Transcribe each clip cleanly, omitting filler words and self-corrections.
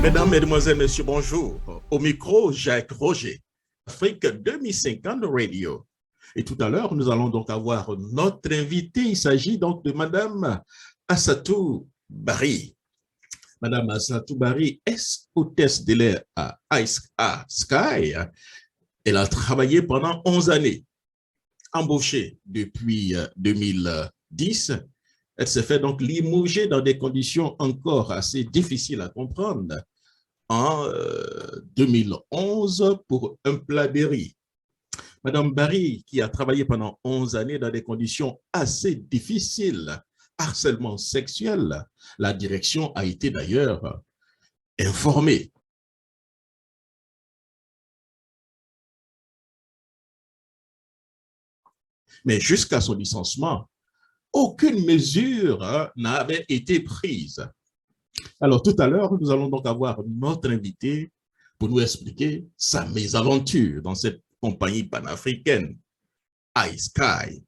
Mesdames, Mesdemoiselles, Messieurs, bonjour. Au micro, Jacques Roger, Afrique 2050 Radio. Et tout à l'heure, nous allons donc avoir notre invité. Il s'agit donc de Madame Assatou Bari. Madame Assatou Bari est hôtesse de l'air à Sky. Elle a travaillé pendant 11 années. Embauchée depuis 2010, elle s'est fait donc limoger dans des conditions encore assez difficiles à comprendre en 2011 pour un plat de riz. Madame Bari, qui a travaillé pendant 11 années dans des conditions assez difficiles, harcèlement sexuel, la direction a été d'ailleurs informée. Mais jusqu'à son licenciement, aucune mesure n'avait été prise. Alors tout à l'heure, nous allons donc avoir notre invité pour nous expliquer sa mésaventure dans cette compagnie panafricaine, iSky.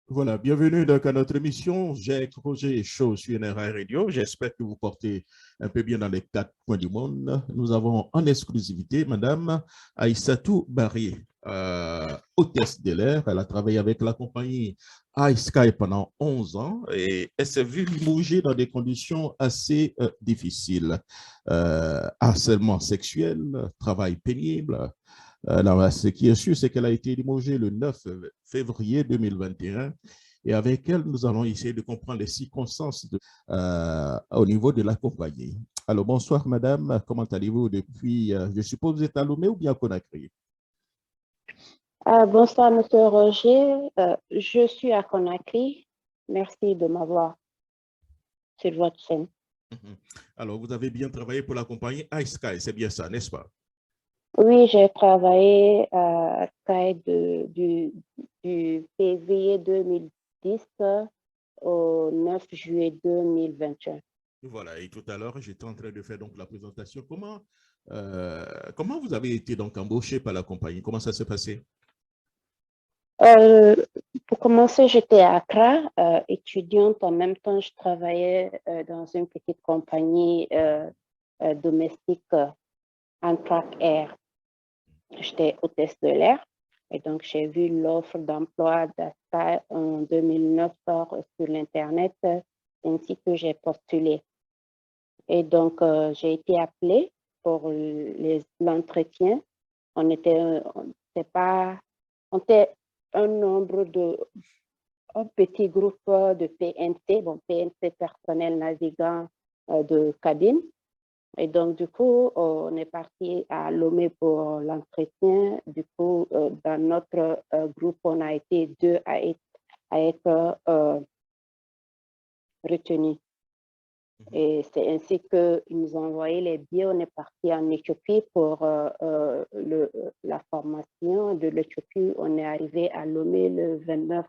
Voilà, bienvenue donc à notre émission. Jacques Roger Show sur NRA Radio. J'espère que vous portez un peu bien dans les 4 coins du monde. Nous avons en exclusivité Madame Aïssatou Bari, hôtesse de l'air. Elle a travaillé avec la compagnie iSky pendant 11 ans et elle s'est vue limogée dans des conditions assez difficiles. Harcèlement sexuel, travail pénible. Alors, ce qui est sûr, c'est qu'elle a été limogée le 9 février 2021. Et avec elle, nous allons essayer de comprendre les circonstances au niveau de la compagnie. Alors, bonsoir, madame. Comment allez-vous depuis, je suppose, vous êtes à Lomé ou bien à Conakry? Bonsoir, monsieur Roger. Je suis à Conakry. Merci de m'avoir sur votre chaîne. Alors, vous avez bien travaillé pour la compagnie iSky, c'est bien ça, n'est-ce pas? Oui, j'ai travaillé à Sky du février 2010 au 9 juillet 2021. Voilà, et tout à l'heure, j'étais en train de faire donc la présentation. Comment vous avez été donc embauché par la compagnie? Comment ça s'est passé? Pour commencer, j'étais à Accra, étudiante. En même temps, je travaillais dans une petite compagnie domestique Amtrak Air. J'étais hôtesse de l'air et donc j'ai vu l'offre d'emploi d'Asky en 2009 sur l'Internet, ainsi que j'ai postulé. Et donc, j'ai été appelée pour l'entretien. On était un petit groupe de PNC, PNC personnel navigant de cabine. Et donc, du coup, on est parti à Lomé pour l'entretien. Du coup, dans notre groupe, on a été 2 à être retenus. Et c'est ainsi qu'ils nous ont envoyé les billets. On est parti en Éthiopie pour la formation de l'Éthiopie. On est arrivé à Lomé le 29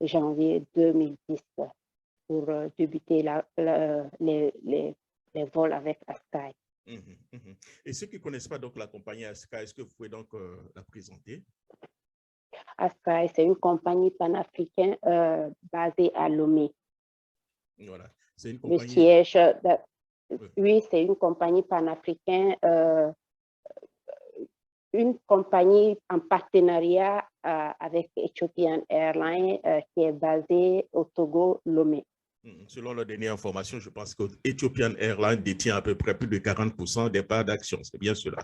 janvier 2010 pour débuter les vols avec Asky. Et ceux qui ne connaissent pas donc la compagnie Asky, est-ce que vous pouvez donc la présenter? Asky, c'est une compagnie panafricaine basée à Lomé. Voilà. C'est une compagnie... Le siège, oui, c'est une compagnie panafricaine, une compagnie en partenariat avec Ethiopian Airlines qui est basée au Togo, Lomé. Selon la dernière information, je pense que Ethiopian Airlines détient à peu près plus de 40% des parts d'actions. C'est bien cela?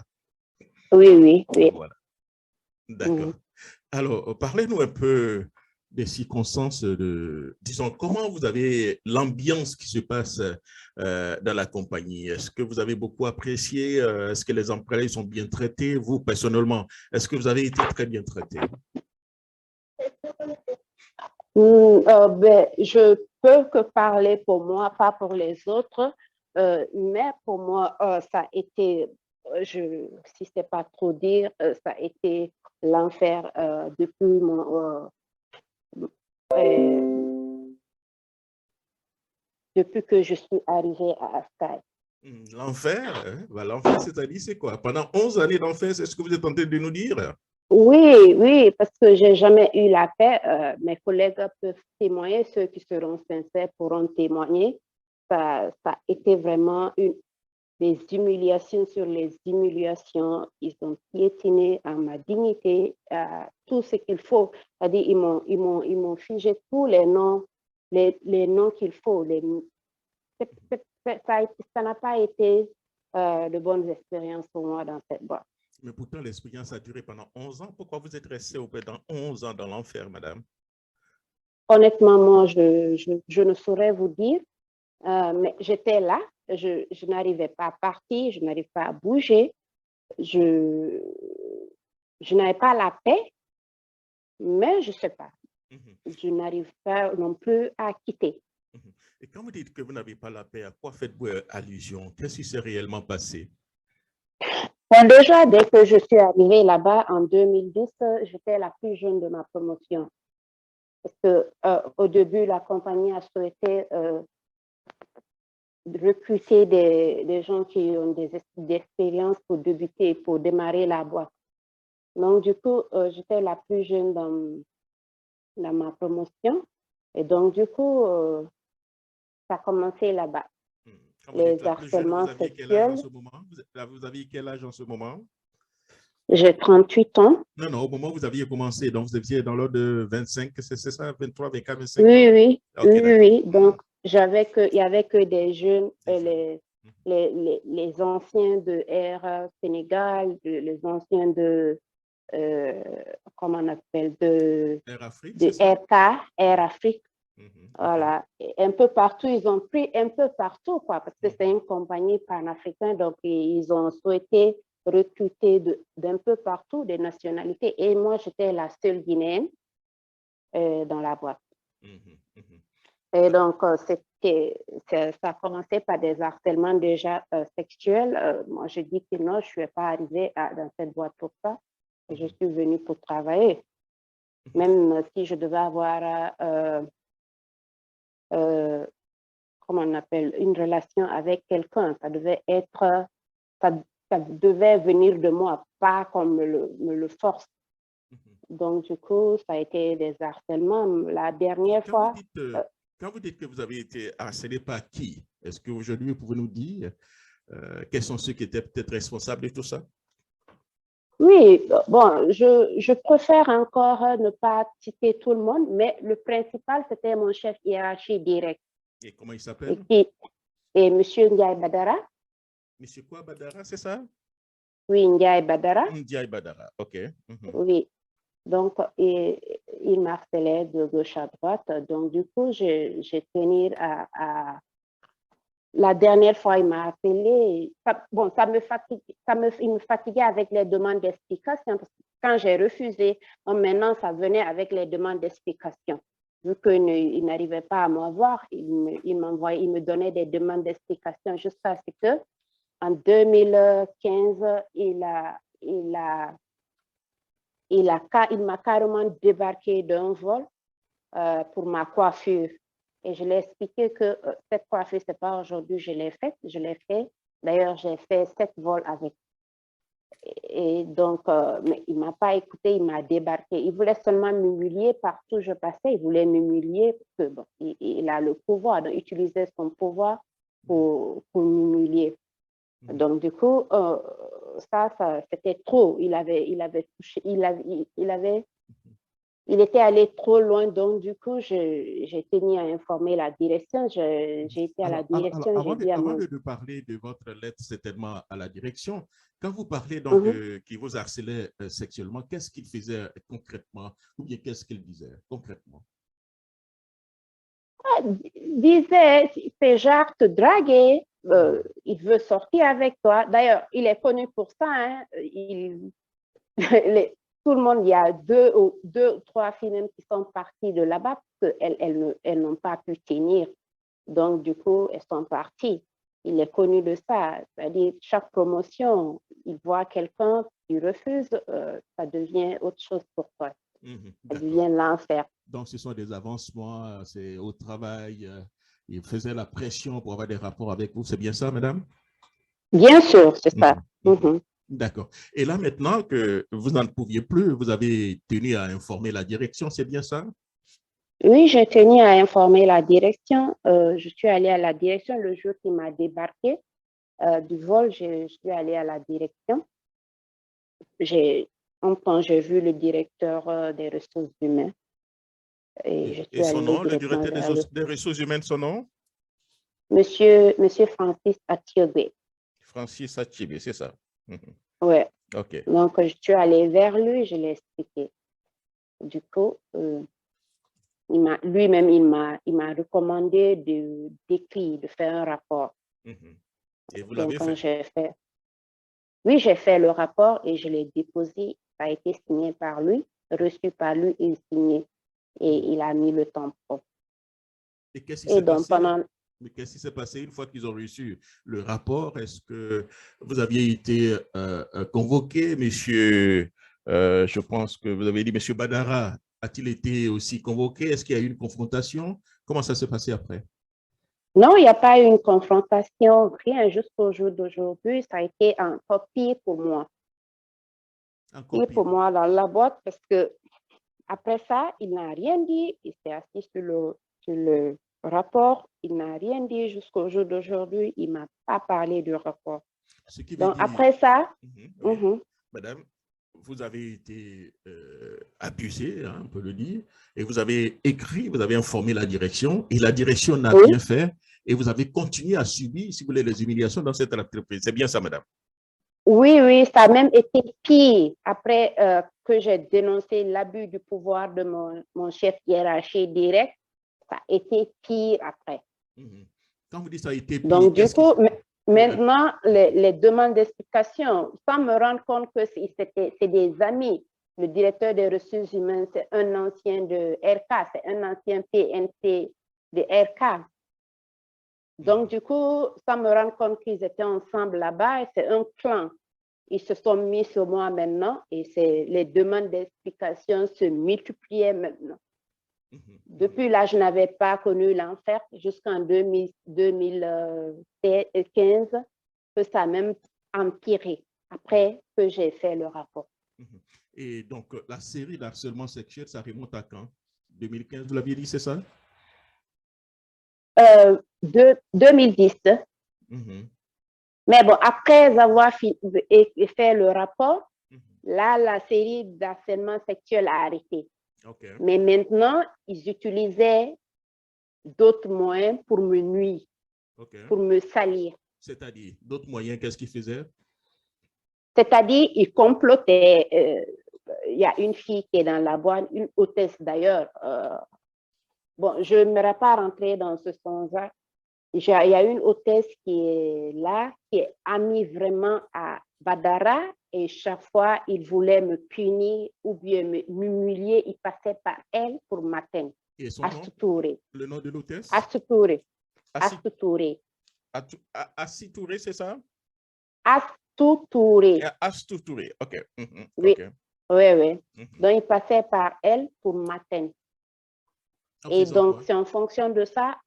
Oui. Voilà. D'accord. Alors, parlez-nous un peu des circonstances disons, comment vous avez l'ambiance qui se passe dans la compagnie? Est-ce que vous avez beaucoup apprécié? Est-ce que les employés sont bien traités? Vous, personnellement, est-ce que vous avez été très bien traité? Je peux que parler pour moi, pas pour les autres, mais pour moi, ça a été, si ce n'est pas trop dire, ça a été l'enfer depuis que je suis arrivée à Asky. L'enfer, hein? L'enfer, c'est-à-dire, c'est quoi? Pendant 11 années d'enfer, c'est ce que vous êtes en train de nous dire? Oui, parce que j'ai jamais eu la paix. Mes collègues peuvent témoigner, ceux qui seront sincères pourront témoigner. Ça a été vraiment des humiliations sur les humiliations. Ils ont piétiné à ma dignité, à tout ce qu'il faut. C'est-à-dire, ils m'ont figé tous les noms qu'il faut. Ça n'a pas été de bonnes expériences pour moi dans cette boîte. Mais pourtant, l'expérience a duré pendant 11 ans. Pourquoi vous êtes resté pendant 11 ans dans l'enfer, madame? Honnêtement, moi, je ne saurais vous dire, mais j'étais là. Je n'arrivais pas à partir, je n'arrivais pas à bouger. Je n'avais pas la paix, mais je ne sais pas. Je n'arrive pas non plus à quitter. Et quand vous dites que vous n'avez pas la paix, à quoi faites-vous allusion? Qu'est-ce qui s'est réellement passé? Bon, déjà, dès que je suis arrivée là-bas en 2010, j'étais la plus jeune de ma promotion. Parce que au début, la compagnie a souhaité recruter des gens qui ont des expériences pour débuter, pour démarrer la boîte. Donc, du coup, j'étais la plus jeune dans ma promotion. Et donc, du coup, ça a commencé là-bas. Les harcèlements sexuels. Vous aviez quel âge en ce moment? J'ai 38 ans. Non, non, au moment où vous aviez commencé, donc vous étiez dans l'ordre de 25, c'est ça, 23, 24, 25 Oui, ans? oui, Okay, oui. Donc, il n'y avait que des jeunes, les anciens de Air Sénégal, les anciens de, comment on appelle, de Air Afrique, de Air Afrique. Voilà, et un peu partout, ils ont pris un peu partout, quoi, parce que c'est une compagnie panafricaine, donc ils ont souhaité recruter d'un peu partout des nationalités. Et moi, j'étais la seule Guinéenne dans la boîte. Et donc, ça a commencé par des harcèlements déjà sexuels. Moi, je dis que non, je ne suis pas arrivée dans cette boîte pour ça. Je suis venue pour travailler. Même si je devais avoir comment on appelle, une relation avec quelqu'un. Ça devait être, ça devait venir de moi, pas qu'on me le force. Donc, du coup, ça a été des harcèlements. La dernière fois... Quand vous dites que vous avez été harcelé par qui, est-ce qu'aujourd'hui, vous pouvez nous dire quels sont ceux qui étaient peut-être responsables de tout ça? Oui, bon, je préfère encore ne pas citer tout le monde, mais le principal, c'était mon chef hiérarchique direct. Et comment il s'appelle? Et M. Ndiaye Badara. Monsieur quoi, Badara, c'est ça? Oui, Ndiaye Badara. Ndiaye Badara, OK. Oui, donc il m'harcelait de gauche à droite. Donc, du coup, j'ai tenu à... La dernière fois, il m'a appelé. Bon, il me fatiguait avec les demandes d'explication. Quand j'ai refusé, maintenant, ça venait avec les demandes d'explication. Vu qu'il n'arrivait pas à m'avoir, il me donnait des demandes d'explication jusqu'à ce que, en 2015, il m'a carrément débarqué d'un vol pour ma coiffure. Et je l'ai expliqué que cette coiffure, ce n'est pas aujourd'hui, je l'ai faite. Je l'ai fait. D'ailleurs, j'ai fait 7 vols avec. Et donc, mais il ne m'a pas écouté, il m'a débarqué. Il voulait seulement m'humilier partout où je passais. Il voulait m'humilier parce que bon, il a le pouvoir, donc utiliser son pouvoir pour m'humilier. Donc, du coup, ça c'était trop. Il avait touché, il était allé trop loin, donc du coup, j'ai tenu à informer la direction. J'ai été à la direction. Avant de parler de votre lettre, certainement à la direction, quand vous parlez donc qui vous harcelait sexuellement, qu'est-ce qu'il faisait concrètement ou bien qu'est-ce qu'il disait concrètement? Il disait, c'est Jacques te draguer, il veut sortir avec toi. D'ailleurs, il est connu pour ça. Hein. Tout le monde, il y a deux ou trois filles même qui sont parties de là-bas parce qu'elles n'ont pas pu tenir. Donc, du coup, elles sont parties. Il est connu de ça. C'est-à-dire, chaque promotion, il voit quelqu'un qui refuse, ça devient autre chose pour toi. Ça devient l'enfer. Donc, ce sont des avancements, c'est au travail. Il faisait la pression pour avoir des rapports avec vous. C'est bien ça, madame? Bien sûr, c'est ça. D'accord. Et là, maintenant que vous n'en pouviez plus, vous avez tenu à informer la direction, c'est bien ça? Oui, j'ai tenu à informer la direction. Je suis allée à la direction le jour qu'il m'a débarqué. du vol, je suis allée à la direction. J'ai vu le directeur des ressources humaines et je suis Et son allée nom, le directement directeur vers des ressources humaines, son nom? Monsieur Francis Attiobé. Francis Attiobé, c'est ça. Ouais. OK. Donc, je suis allée vers lui, je l'ai expliqué. Du coup, lui-même, il m'a recommandé d'écrire, de faire un rapport. Et vous Donc, l'avez quand fait? Oui, j'ai fait le rapport et je l'ai déposé. Ça a été signé par lui, reçu par lui et signé. Et il a mis le tampon. Et qu'est-ce qui s'est passé? Pendant... Qu'est-ce qui s'est passé une fois qu'ils ont reçu le rapport? Est-ce que vous aviez été convoqué, monsieur, je pense que vous avez dit, monsieur Badara, a-t-il été aussi convoqué? Est-ce qu'il y a eu une confrontation? Comment ça s'est passé après? Non, il n'y a pas eu une confrontation, rien, jusqu'au jour d'aujourd'hui. Ça a été encore pire pour moi. Pire pour moi dans la boîte parce que après ça, il n'a rien dit. Il s'est assis sur le rapport. Il n'a rien dit jusqu'au jour d'aujourd'hui. Il ne m'a pas parlé du rapport. Donc, après ça... Madame, vous avez été abusé, hein, on peut le dire, et vous avez écrit, vous avez informé la direction, et la direction n'a rien fait, et vous avez continué à subir, si vous voulez, les humiliations dans cette entreprise. C'est bien ça, madame? Oui, ça a même été pire après que j'ai dénoncé l'abus du pouvoir de mon chef hiérarchique direct. Ça a été pire après. Quand vous dites ça a été pire, donc, du coup, maintenant, les demandes d'explication, sans me rendre compte que c'est des amis. Le directeur des ressources humaines, c'est un ancien de RK, c'est un ancien PNC de RK. Donc, du coup, sans me rendre compte qu'ils étaient ensemble là-bas, c'est un clan. Ils se sont mis sur moi maintenant et les demandes d'explication se multipliaient maintenant. Depuis là, je n'avais pas connu l'enfer jusqu'en 2015, que ça a même empiré après que j'ai fait le rapport. Et donc, la série d'harcèlement sexuel, ça remonte à quand? 2015, vous l'aviez dit, c'est ça? 2010. Mais bon, après avoir fait le rapport, là, la série d'harcèlement sexuel a arrêté. Mais maintenant, ils utilisaient d'autres moyens pour me nuire, pour me salir. C'est-à-dire, d'autres moyens, qu'est-ce qu'ils faisaient? C'est-à-dire, ils complotaient. Il y a une fille qui est dans la boîte, une hôtesse d'ailleurs. Bon, je ne m'aurais pas rentré dans ce sens-là. Il y a une hôtesse qui est là, qui est amie vraiment à Badara, et chaque fois, il voulait me punir ou bien m'humilier, il passait par elle pour m'atteindre. Et son nom? Le nom de l'hôtesse? Astou-Touré. Astou-Touré, c'est ça? Astou-Touré. Astou-Touré, OK. Oui, oui. Donc, il passait par elle pour m'atteindre. Et donc, c'est en fonction de ça,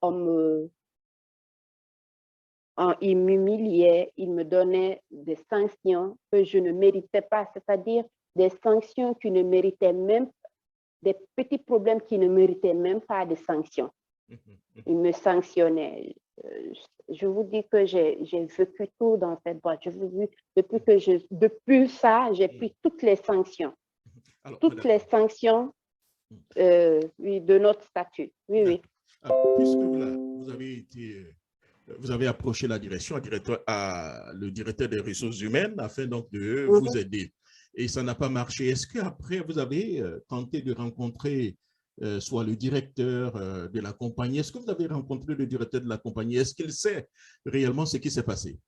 il m'humiliait, il me donnait des sanctions que je ne méritais pas, c'est-à-dire des sanctions qui ne méritaient même, des petits problèmes qui ne méritaient même pas de sanctions. Il me sanctionnait. Je vous dis que j'ai vécu tout dans cette boîte. Depuis ça, j'ai pris toutes les sanctions. Alors, toutes les sanctions de notre statut. Oui. Alors, puisque vous avez approché la direction, le directeur des ressources humaines afin donc de vous aider. Et ça n'a pas marché. Est-ce qu'après, vous avez tenté de rencontrer soit le directeur de la compagnie? Est-ce que vous avez rencontré le directeur de la compagnie? Est-ce qu'il sait réellement ce qui s'est passé?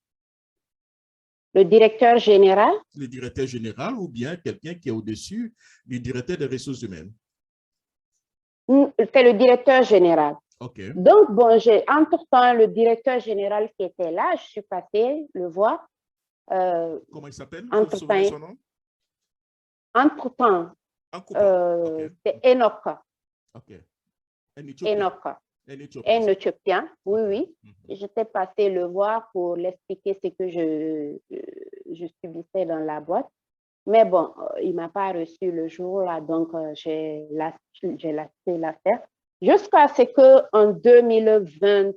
Le directeur général? Le directeur général ou bien quelqu'un qui est au-dessus du directeur des ressources humaines? C'est le directeur général. Okay. Donc, bon, entre-temps, le directeur général qui était là, je suis passée le voir. Comment il s'appelle? Vous vous souvenez son nom? Entre-temps, c'est Enoch. OK. Enoch. Un Éthiopien, oui. J'étais passée le voir pour l'expliquer ce que je subissais dans la boîte. Mais bon, il ne m'a pas reçu le jour-là, donc j'ai lâché l'affaire. Jusqu'à ce qu'en 2020,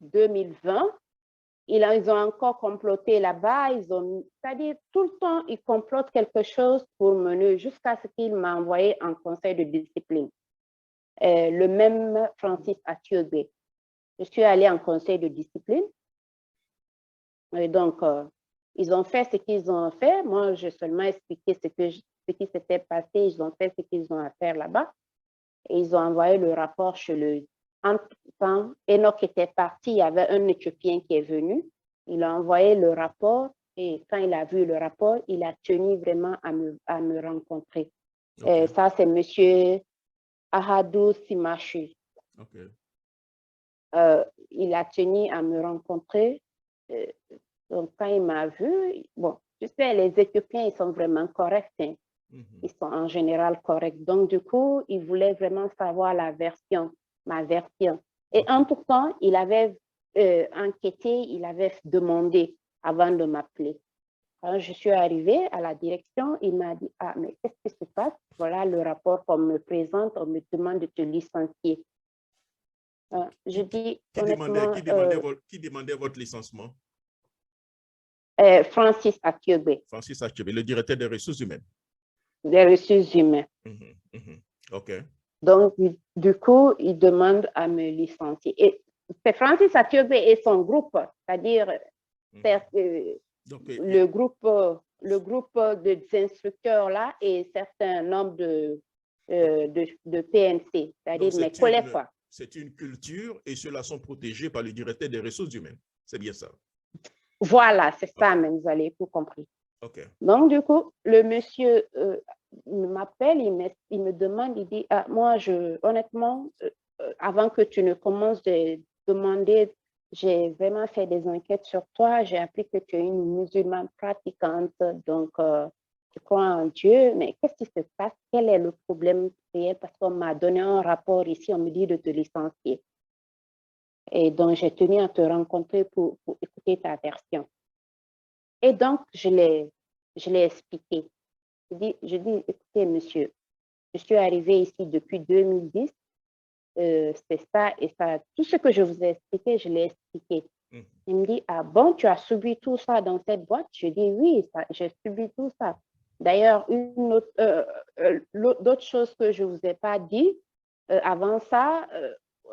2020. Ils ont encore comploté là-bas. C'est-à-dire, tout le temps, ils complotent quelque chose pour mener jusqu'à ce qu'il m'a envoyé en conseil de discipline. Le même Francis Athiogbe. Je suis allée en conseil de discipline. Et donc, ils ont fait ce qu'ils ont fait. Moi, j'ai seulement expliqué ce qui s'était passé. Ils ont fait ce qu'ils ont à faire là-bas. Et ils ont envoyé le rapport chez le... Quand Enoch était parti, il y avait un Éthiopien qui est venu. Il a envoyé le rapport et quand il a vu le rapport, il a tenu vraiment à me rencontrer. Okay. Ça, c'est M. Ahadou Simachu. Okay. Il a tenu à me rencontrer. Donc, quand il m'a vu, bon, tu sais, les Éthiopiens, ils sont vraiment corrects. Hein. Ils sont en général corrects. Donc, du coup, il voulait vraiment savoir ma version. Et en tout temps, il avait enquêté, il avait demandé avant de m'appeler. Quand je suis arrivée à la direction, il m'a dit, ah, mais qu'est-ce qui se passe? Voilà le rapport qu'on me présente, on me demande de te licencier. Je dis, honnêtement... Qui demandait votre licenciement? Francis Athiogbe. Francis Athiogbe, le directeur des ressources humaines. Des ressources humaines. OK. Donc, du coup, il demande à me licencier. Et c'est Francis Athiogbe et son groupe, c'est-à-dire le groupe des instructeurs là et certains nombres de PNC, c'est-à-dire mes collègues. C'est une culture et ceux-là sont protégés par le directeur des ressources humaines. C'est bien ça. Voilà, c'est ça, mais vous allez tout compris. Okay. Donc, du coup, le monsieur m'appelle, il me demande, il dit, ah, moi, honnêtement, avant que tu ne commences de demander, j'ai vraiment fait des enquêtes sur toi, j'ai appris que tu es une musulmane pratiquante, donc tu crois en Dieu, mais qu'est-ce qui se passe? Quel est le problème réel? Parce qu'on m'a donné un rapport ici, on me dit de te licencier. Et donc, j'ai tenu à te rencontrer pour écouter ta version. Et donc, je l'ai expliqué. Je dis, écoutez, monsieur, je suis arrivée ici depuis 2010. C'est ça et ça. Tout ce que je vous ai expliqué, je l'ai expliqué. Il me dit, ah bon, tu as subi tout ça dans cette boîte? Je dis, oui, j'ai subi tout ça. D'ailleurs, d'autres choses que je ne vous ai pas dit, avant ça,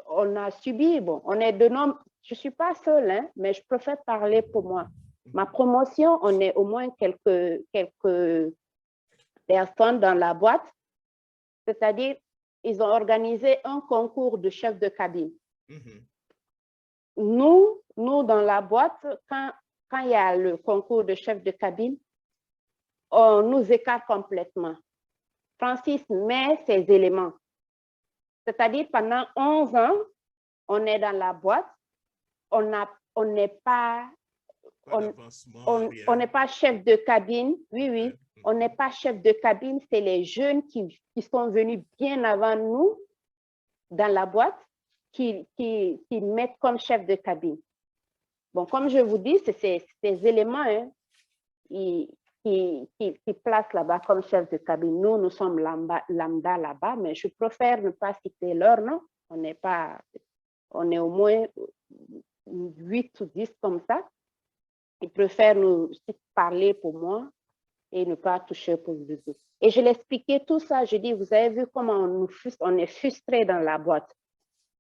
on a subi, bon, on est de nombreux, je ne suis pas seule, hein, mais je préfère parler pour moi. Ma promotion, on est au moins quelques personnes dans la boîte, c'est-à-dire, ils ont organisé un concours de chef de cabine. Nous, dans la boîte, quand il y a le concours de chef de cabine, on nous écarte complètement. Francis met ses éléments. C'est-à-dire, pendant 11 ans, on est dans la boîte, on n'est pas chef de cabine. Oui, oui. On n'est pas chef de cabine, c'est les jeunes qui sont venus bien avant nous dans la boîte qui mettent comme chef de cabine. Bon, comme je vous dis, c'est ces éléments hein, qui placent là-bas comme chef de cabine. Nous sommes lambda là-bas, mais je préfère ne pas citer leur nom. On est au moins 8 ou 10 comme ça. Ils préfèrent nous parler pour moi et ne pas toucher pour les autres. Et je l'expliquais tout ça. Je dis, vous avez vu comment on est frustré dans la boîte.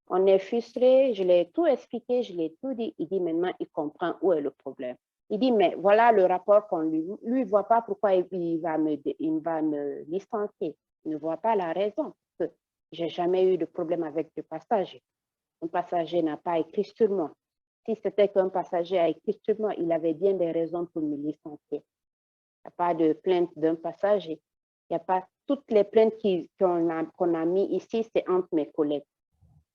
On est frustré, je l'ai tout expliqué, je l'ai tout dit. Il dit maintenant, il comprend où est le problème. Il dit, mais voilà le rapport qu'on lui ne voit pas pourquoi il va me licencier. Il ne voit pas la raison. Je n'ai jamais eu de problème avec le passager. Un passager n'a pas écrit sur moi. Si c'était qu'un passager a écrit sur moi, il avait bien des raisons pour me licencier. Il n'y a pas de plainte d'un passager. Il n'y a pas toutes les plaintes qu'on a mis ici, c'est entre mes collègues.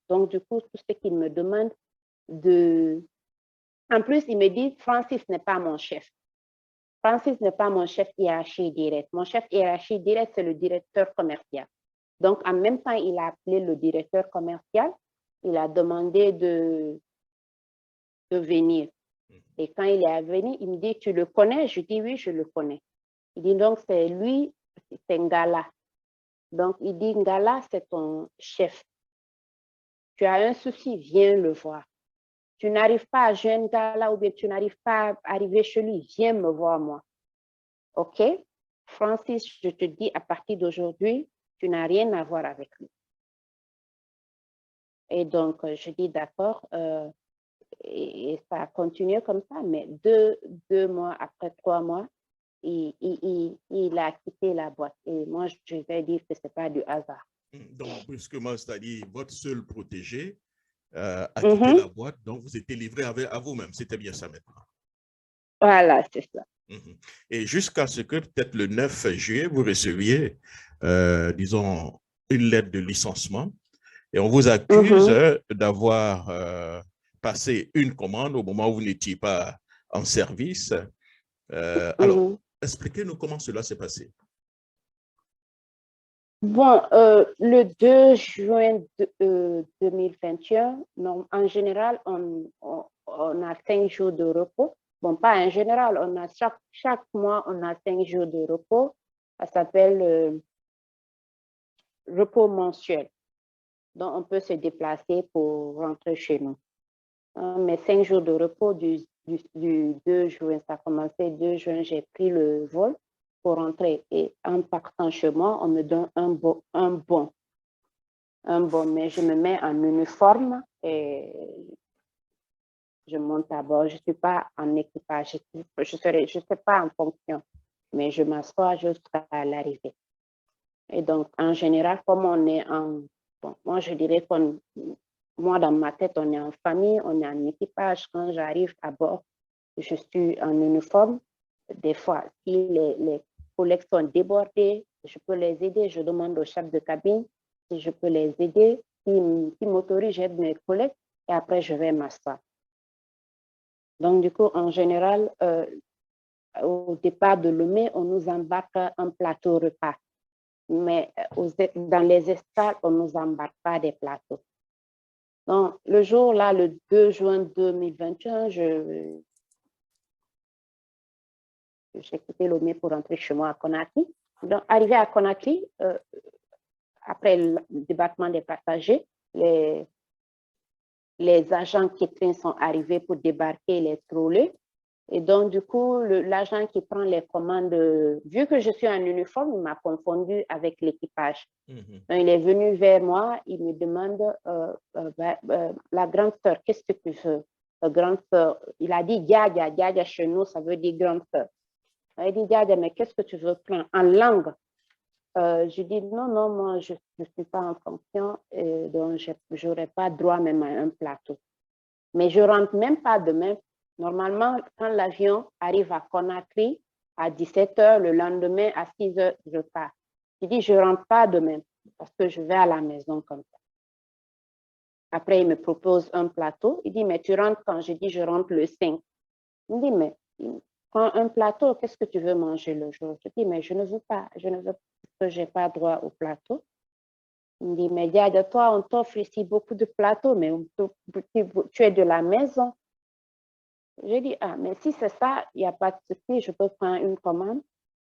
Donc, du coup, tout ce qu'il me demande En plus, il me dit, Francis n'est pas mon chef. Francis n'est pas mon chef hiérarchie direct. Mon chef hiérarchie direct, c'est le directeur commercial. Donc, en même temps, il a appelé le directeur commercial. Il a demandé de venir. Et quand il est venu, il me dit, tu le connais? Je dis, oui, je le connais. Il dit, donc, c'est lui, c'est Ngala. Donc, il dit, Ngala, c'est ton chef. Tu as un souci, viens le voir. tu n'arrives pas à jouer un gala ou bien tu n'arrives pas à arriver chez lui, viens me voir moi. OK? Francis, je te dis, à partir d'aujourd'hui, tu n'as rien à voir avec lui. Et donc, je dis d'accord. Et ça a continué comme ça, mais deux mois après 3 mois, il a quitté la boîte. Et moi, je vais dire que ce n'est pas du hasard. Donc, brusquement, c'est-à-dire votre seul protégé a quitté la boîte, donc vous étiez livré à vous-même. C'était bien ça maintenant. Voilà, c'est ça. Et jusqu'à ce que peut-être le 9 juillet, vous receviez, disons, une lettre de licenciement et on vous accuse d'avoir passé une commande au moment où vous n'étiez pas en service. Alors, expliquez-nous comment cela s'est passé. Bon, le 2 juin 2021, non, en général, on a 5 jours de repos. Bon, pas en général, on a chaque mois, on a 5 jours de repos. Ça s'appelle repos mensuel. Donc, on peut se déplacer pour rentrer chez nous. Mais 5 jours de repos du 2 juin, ça a commencé 2 juin, j'ai pris le vol pour rentrer. Et en partant chez moi, on me donne un bon. Mais je me mets en uniforme et je monte à bord. Je ne suis pas en équipage, je sais pas en fonction, mais je m'assois jusqu'à l'arrivée. Et donc, en général, comme on est bon, moi, je dirais moi, dans ma tête, on est en famille, on est en équipage. Quand j'arrive à bord, je suis en uniforme. Des fois, si les collègues sont débordés, je peux les aider. Je demande au chef de cabine si je peux les aider. Qui m'autorise, j'aide mes collègues et après, je vais m'asseoir. Donc, du coup, en général, au départ de Lomé, on nous embarque un plateau repas. Mais dans les escales, on ne nous embarque pas des plateaux. Donc, le jour là, le 2 juin 2021, j'ai quitté Lomé pour rentrer chez moi à Conakry. Donc, arrivé à Conakry, après le débarquement des passagers, les agents catering sont arrivés pour débarquer les trolleys. Et donc, du coup, l'agent qui prend les commandes, vu que je suis en uniforme, il m'a confondu avec l'équipage. Donc, il est venu vers moi, il me demande, la grande sœur, qu'est-ce que tu veux? La grande sœur, il a dit Diadia, Diadia chez nous, ça veut dire grande sœur. Il dit Diadia, mais qu'est-ce que tu veux prendre en langue? Je dis non, moi, je ne suis pas en fonction, donc je n'aurai pas droit même à un plateau. Mais je ne rentre même pas demain. Normalement, quand l'avion arrive à Conakry à 17 h, le lendemain à 6 h, je pars. Je dis, je ne rentre pas demain parce que je vais à la maison comme ça. Après, il me propose un plateau. Il dit, mais tu rentres quand? Je dis, je rentre le 5. Il me dit, mais prends un plateau, qu'est-ce que tu veux manger le jour? Je dis, mais je ne veux pas, parce que je n'ai pas droit au plateau. Il me dit, mais Diada, toi, on t'offre ici beaucoup de plateaux, mais tu es de la maison. J'ai dit, mais si c'est ça, il n'y a pas de souci, je peux prendre une commande.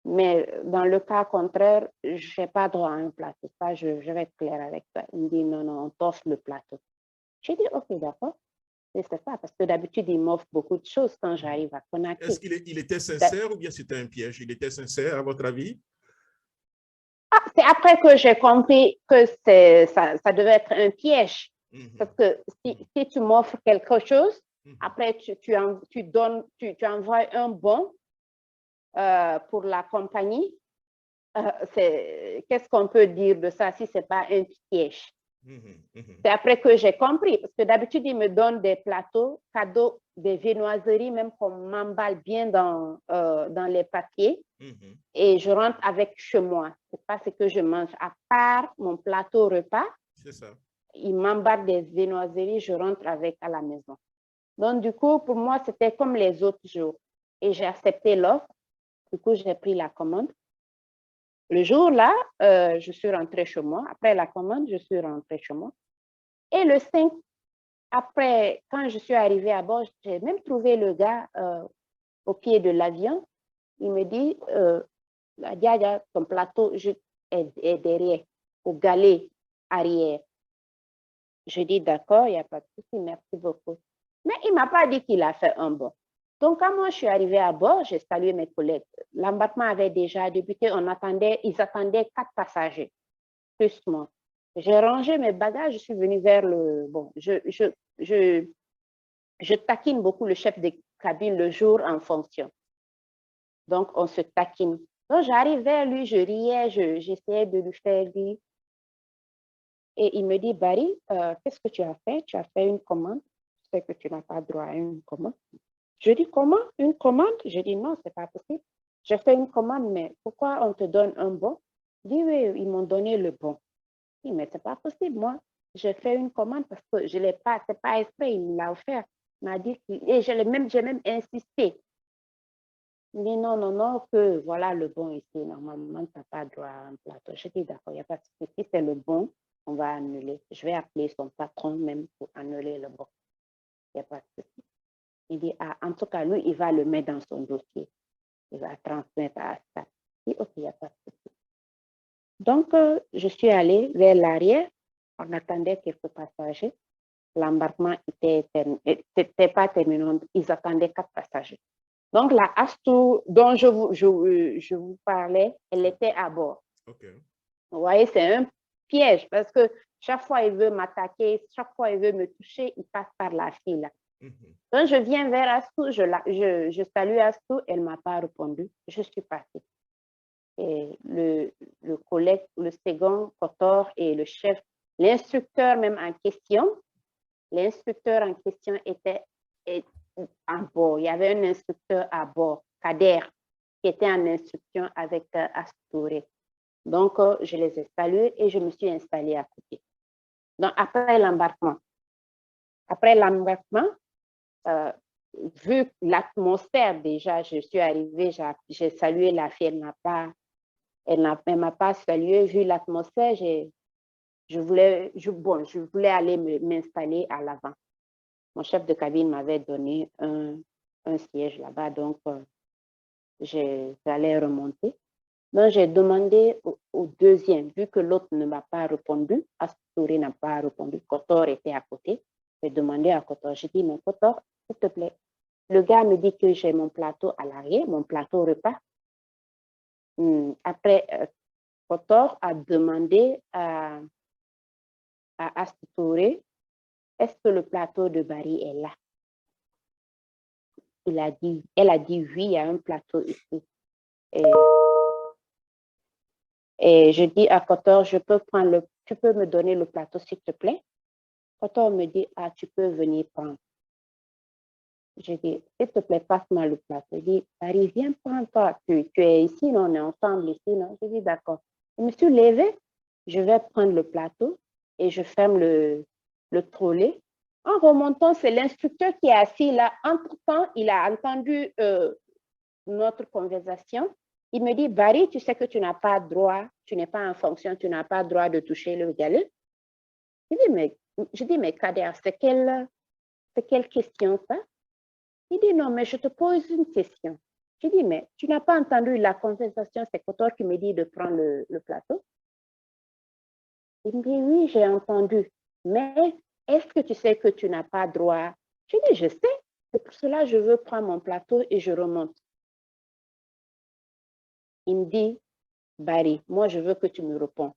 Mais dans le cas contraire, je n'ai pas droit à un plateau. Ça, je vais être claire avec toi. Il me dit, non, on t'offre le plateau. J'ai dit, OK, d'accord. C'est ça, parce que d'habitude, il m'offre beaucoup de choses quand j'arrive à Conakry. Est-ce qu'il était sincère ou bien c'était un piège? Il était sincère, à votre avis? C'est après que j'ai compris que ça devait être un piège. Parce que si tu m'offres quelque chose, après tu envoies un bon pour la compagnie. Qu'est-ce qu'on peut dire de ça si ce n'est pas un piège? C'est après que j'ai compris, parce que d'habitude, ils me donnent des plateaux, cadeaux, des viennoiseries, même qu'on m'emballe bien dans les papiers. Et je rentre avec chez moi. Ce n'est pas ce que je mange. À part mon plateau repas, ils m'emballent des viennoiseries, je rentre avec à la maison. Donc, du coup, pour moi, c'était comme les autres jours. Et j'ai accepté l'offre. Du coup, j'ai pris la commande. Le jour-là, je suis rentrée chez moi. Après la commande, je suis rentrée chez moi. Et le 5, après, quand je suis arrivée à bord, j'ai même trouvé le gars au pied de l'avion. Il me dit, Diadia, ton plateau est derrière, au galet arrière. Je dis, d'accord, il n'y a pas de souci, merci beaucoup. Mais il ne m'a pas dit qu'il a fait un bond. Donc, quand moi, je suis arrivée à bord, j'ai salué mes collègues. L'embarquement avait déjà débuté. Ils attendaient 4 passagers, plus moi. J'ai rangé mes bagages, je suis venue vers le... Bon, je taquine beaucoup le chef de cabine le jour en fonction. Donc, on se taquine. Donc, j'arrive vers lui, je riais, j'essayais de lui faire rire. Et il me dit, Barry, qu'est-ce que tu as fait? Tu as fait une commande. Je sais que tu n'as pas droit à une commande. Je dis, comment? Une commande? Je dis, non, ce n'est pas possible. J'ai fait une commande, mais pourquoi on te donne un bon? Il dit, oui, ils m'ont donné le bon. Je dis, mais ce n'est pas possible, moi. J'ai fait une commande parce que je ne l'ai pas, ce n'est pas exprès, il me l'a offert. Il m'a dit, et j'ai même insisté. Il dit, non, non, non, que voilà le bon ici. Normalement, tu n'as pas droit à un plateau. Je dis, d'accord, il n'y a pas de souci. Si c'est le bon, on va annuler. Je vais appeler son patron même pour annuler le bon. Il n'y a pas de souci. Il dit, ah, en tout cas, lui, il va le mettre dans son dossier. Il va transmettre à ça. Je dis, ok, il n'y a pas de souci. Donc, je suis allée vers l'arrière. On attendait quelques passagers. L'embarquement n'était pas terminé. Ils attendaient 4 passagers. Donc, la Astou dont je vous parlais, elle était à bord. Okay. Vous voyez, c'est un piège parce que chaque fois, il veut m'attaquer, chaque fois, il veut me toucher, il passe par la file. Donc, je viens vers Astou, je salue Astou, elle ne m'a pas répondu. Je suis partie. Et le collègue, le second, Kotor et le chef, l'instructeur même en question, l'instructeur en question était à bord. Il y avait un instructeur à bord, Kader, qui était en instruction avec Astouré. Donc, je les ai salués et je me suis installée à côté. Donc, après l'embarquement, vu l'atmosphère déjà, je suis arrivée, j'ai salué la fille, elle ne m'a pas salué. Vu l'atmosphère, je voulais aller m'installer à l'avant. Mon chef de cabine m'avait donné un siège là-bas, donc j'allais remonter. Donc, j'ai demandé au deuxième, vu que l'autre ne m'a pas répondu, Astouré n'a pas répondu, Kotor était à côté. J'ai demandé à Kotor, j'ai dit, mais Kotor, s'il te plaît, le gars me dit que j'ai mon plateau à l'arrière, mon plateau repas. Après, Kotor a demandé à Astouré, est-ce que le plateau de Barry est là? Elle a dit oui, il y a un plateau ici. Et je dis à Kotor, tu peux me donner le plateau, s'il te plaît? Kotor me dit, ah, tu peux venir prendre. Je dis, s'il te plaît, passe-moi le plateau. Il dit, Barry, viens prendre toi. Tu es ici, non, on est ensemble ici, non? Je dis, d'accord. Je me suis levée, je vais prendre le plateau et je ferme le trolley. En remontant, c'est l'instructeur qui est assis là. Entre-temps, il a entendu notre conversation. Il me dit, Barry, tu sais que tu n'as pas droit, tu n'es pas en fonction, tu n'as pas droit de toucher le galet. Je dis, mais Kader, c'est quelle question ça? Il dit, non, mais je te pose une question. Je dis, mais tu n'as pas entendu la conversation, c'est Kotor qui me dit de prendre le plateau. Il me dit, oui, j'ai entendu, mais est-ce que tu sais que tu n'as pas droit? Je dis, je sais, c'est pour cela que je veux prendre mon plateau et je remonte. Il me dit, Barry, moi, je veux que tu me réponds.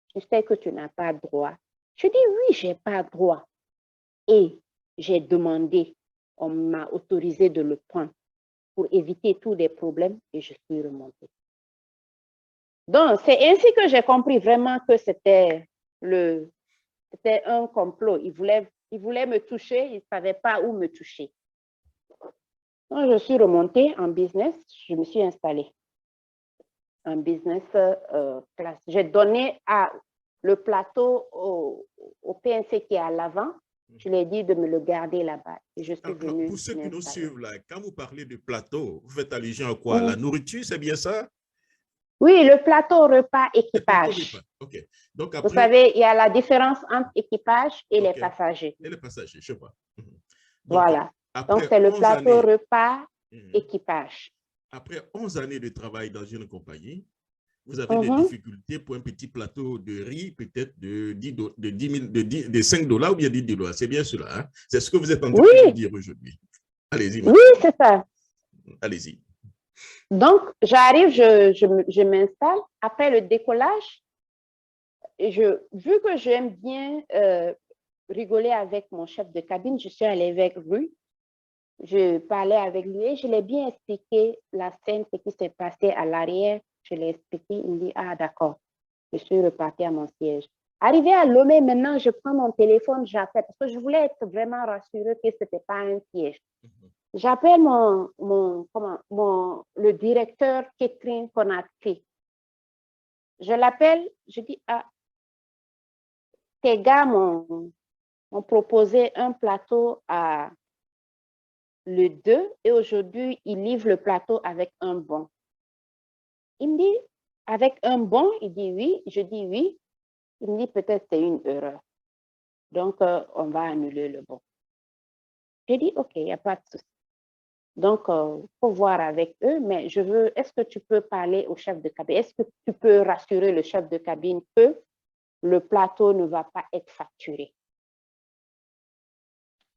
Tu sais que tu n'as pas droit. Je dis, oui, je n'ai pas droit. Et j'ai demandé, on m'a autorisé de le prendre pour éviter tous les problèmes et je suis remontée. Donc, c'est ainsi que j'ai compris vraiment que c'était un complot. Il voulait me toucher, il ne savait pas où me toucher. Donc, je suis remontée en business, je me suis installée en business class. J'ai donné le plateau au PNC qui est à l'avant. Je lui ai dit de me le garder là-bas. Et je suis venue. Pour ceux qui nous suivent, là, quand vous parlez de plateau, vous faites allusion à quoi? La nourriture, c'est bien ça? Oui, le plateau repas équipage. Okay. Donc après, vous savez, il y a la différence entre équipage et les passagers. Et les passagers, je vois. Donc, voilà. Donc, c'est le plateau repas équipage. Après 11 années de travail dans une compagnie, Vous avez des difficultés pour un petit plateau de riz, peut-être de 5 dollars ou bien 10 dollars. C'est bien cela. Hein? C'est ce que vous êtes en train de nous dire aujourd'hui. Allez-y. Oui, c'est ça. Allez-y. Donc, j'arrive, je m'installe. Après le décollage, vu que j'aime bien rigoler avec mon chef de cabine, je suis allée avec lui. Je parlais avec lui et je l'ai bien expliqué la scène, ce qui s'est passé à l'arrière. Je l'ai expliqué. Il me dit, ah, d'accord. Je suis repartie à mon siège. Arrivé à Lomé, maintenant, je prends mon téléphone, j'appelle parce que je voulais être vraiment rassurée que ce n'était pas un piège. J'appelle le directeur Catherine Conakry. Je l'appelle, je dis, ah, tes gars m'ont proposé un plateau à le 2 et aujourd'hui, ils livrent le plateau avec un bon. Il me dit, avec un bon, il dit oui, je dis oui. Il me dit, peut-être c'est une erreur. Donc, on va annuler le bon. J'ai dit, OK, il n'y a pas de souci. Donc, il faut voir avec eux, mais est-ce que tu peux parler au chef de cabine? Est-ce que tu peux rassurer le chef de cabine que le plateau ne va pas être facturé?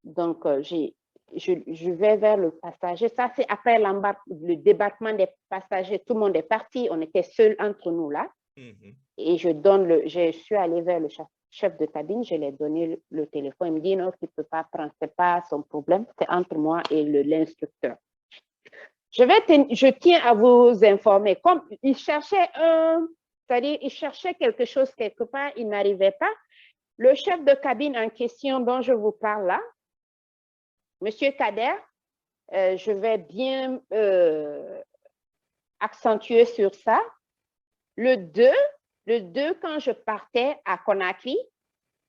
Donc, je vais vers le passager. Ça, c'est après le débarquement des passagers. Tout le monde est parti. On était seuls entre nous là. Et je suis allée vers le chef de cabine. Je lui ai donné le téléphone. Il me dit non, il ne peut pas prendre. Ce n'est pas son problème. C'est entre moi et l'instructeur. Je tiens à vous informer. Comme il cherchait c'est-à-dire, il cherchait quelque chose quelque part, il n'arrivait pas. Le chef de cabine en question dont je vous parle là, Monsieur Kader, je vais bien accentuer sur ça. Le 2, quand je partais à Conakry,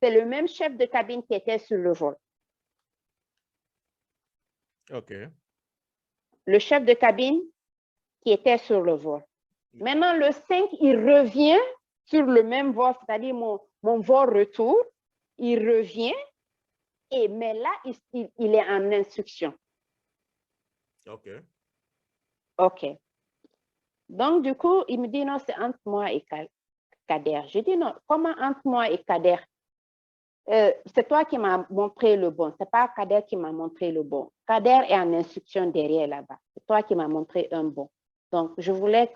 c'est le même chef de cabine qui était sur le vol. OK. Le chef de cabine qui était sur le vol. Maintenant, le 5, il revient sur le même vol, c'est-à-dire mon vol retour. Il revient, mais là, il est en instruction. OK. OK. Donc, du coup, il me dit, non, c'est entre moi et Kader. Je dis, non, comment entre moi et Kader? C'est toi qui m'as montré le bon. Ce n'est pas Kader qui m'a montré le bon. Kader est en instruction derrière là-bas. C'est toi qui m'as montré un bon. Donc, je voulais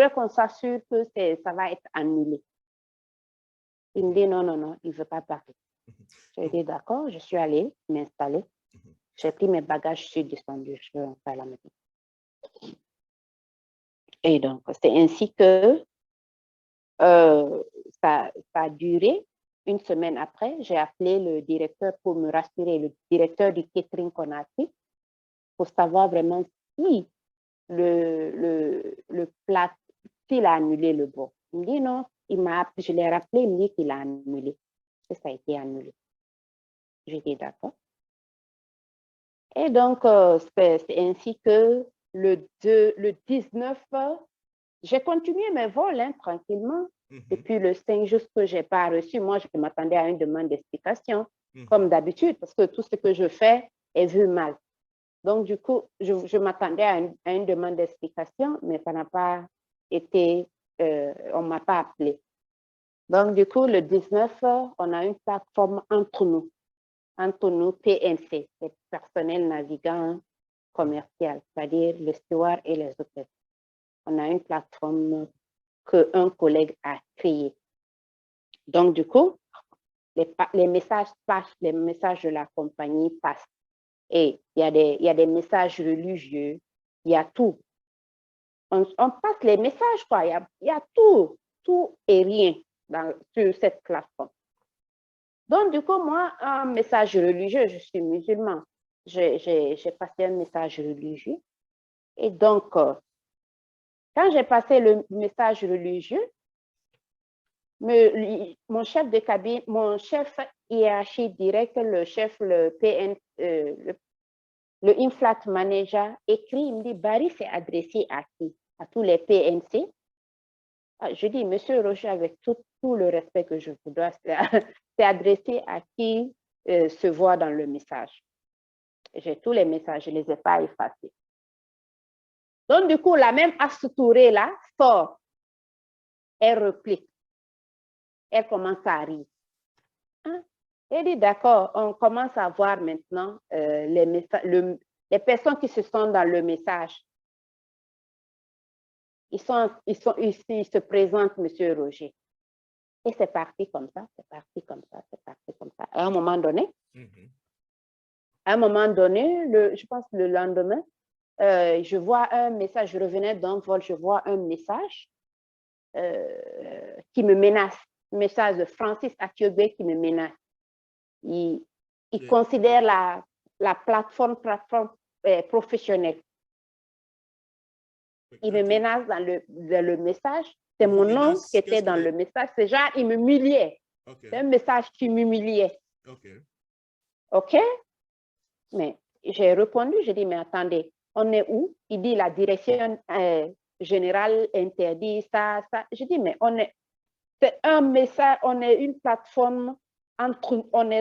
qu'on s'assure que ça va être annulé. Il me dit, non, non, non, il ne veut pas parler. J'ai dit, d'accord, je suis allée m'installer. J'ai pris mes bagages, je suis descendue, je suis rentrée à la maison. Et donc, c'est ainsi que ça a duré. Une semaine après, j'ai appelé le directeur pour me rassurer, le directeur du catering Conakry, pour savoir vraiment si le plat, s'il a annulé le bon. Il me dit non, je l'ai rappelé, il me dit qu'il a annulé. Et ça a été annulé. J'ai dit d'accord. Et donc, c'est ainsi que le 19, j'ai continué mes vols tranquillement. Depuis le 5, juste que je n'ai pas reçu. Moi, je m'attendais à une demande d'explication, comme d'habitude, parce que tout ce que je fais est vu mal. Donc, du coup, je m'attendais à une demande d'explication, mais ça n'a pas été, on ne m'a pas appelé. Donc, du coup, le 19, on a une plateforme entre nous PNC, le personnel navigant commercial, c'est-à-dire le steward et les hôtels. On a une plateforme qu'un collègue a créée. Donc, du coup, les messages passent, les messages de la compagnie passent. Et il y a des messages religieux, il y a tout. On passe les messages, quoi. Il y a tout et rien sur cette plateforme. Donc, du coup, moi, un message religieux, je suis musulman. J'ai passé un message religieux. Et donc, quand j'ai passé le message religieux, mon chef de cabine, mon chef hiérarchie direct, le PN, le inflat manager écrit, il me dit, Barry, c'est adressé à qui? À tous les PNC. Je dis, Monsieur Roger, avec tout le respect que je vous dois, c'est adressé à qui se voit dans le message. J'ai tous les messages, je ne les ai pas effacés. Donc, du coup, la même Astou Touré là sort. elle replique. Elle commence à rire. Hein? Elle dit, d'accord, on commence à voir maintenant les personnes qui se sont dans le message. Ils se présentent, Monsieur Roger. Et c'est parti comme ça, c'est parti comme ça, c'est parti comme ça. À un moment donné, je pense le lendemain, je vois un message, je revenais d'un vol, je vois un message qui me menace, message de Francis Akiogbe qui me menace. Il considère la plateforme professionnelle. Il me menace dans le message. C'est mon nom qui était dans le message. C'est genre, il m'humiliait. Okay. C'est un message qui m'humiliait. OK? Mais j'ai répondu, j'ai dit, mais attendez, on est où? Il dit, la direction générale interdit ça, ça. Je dis, mais c'est un message, on est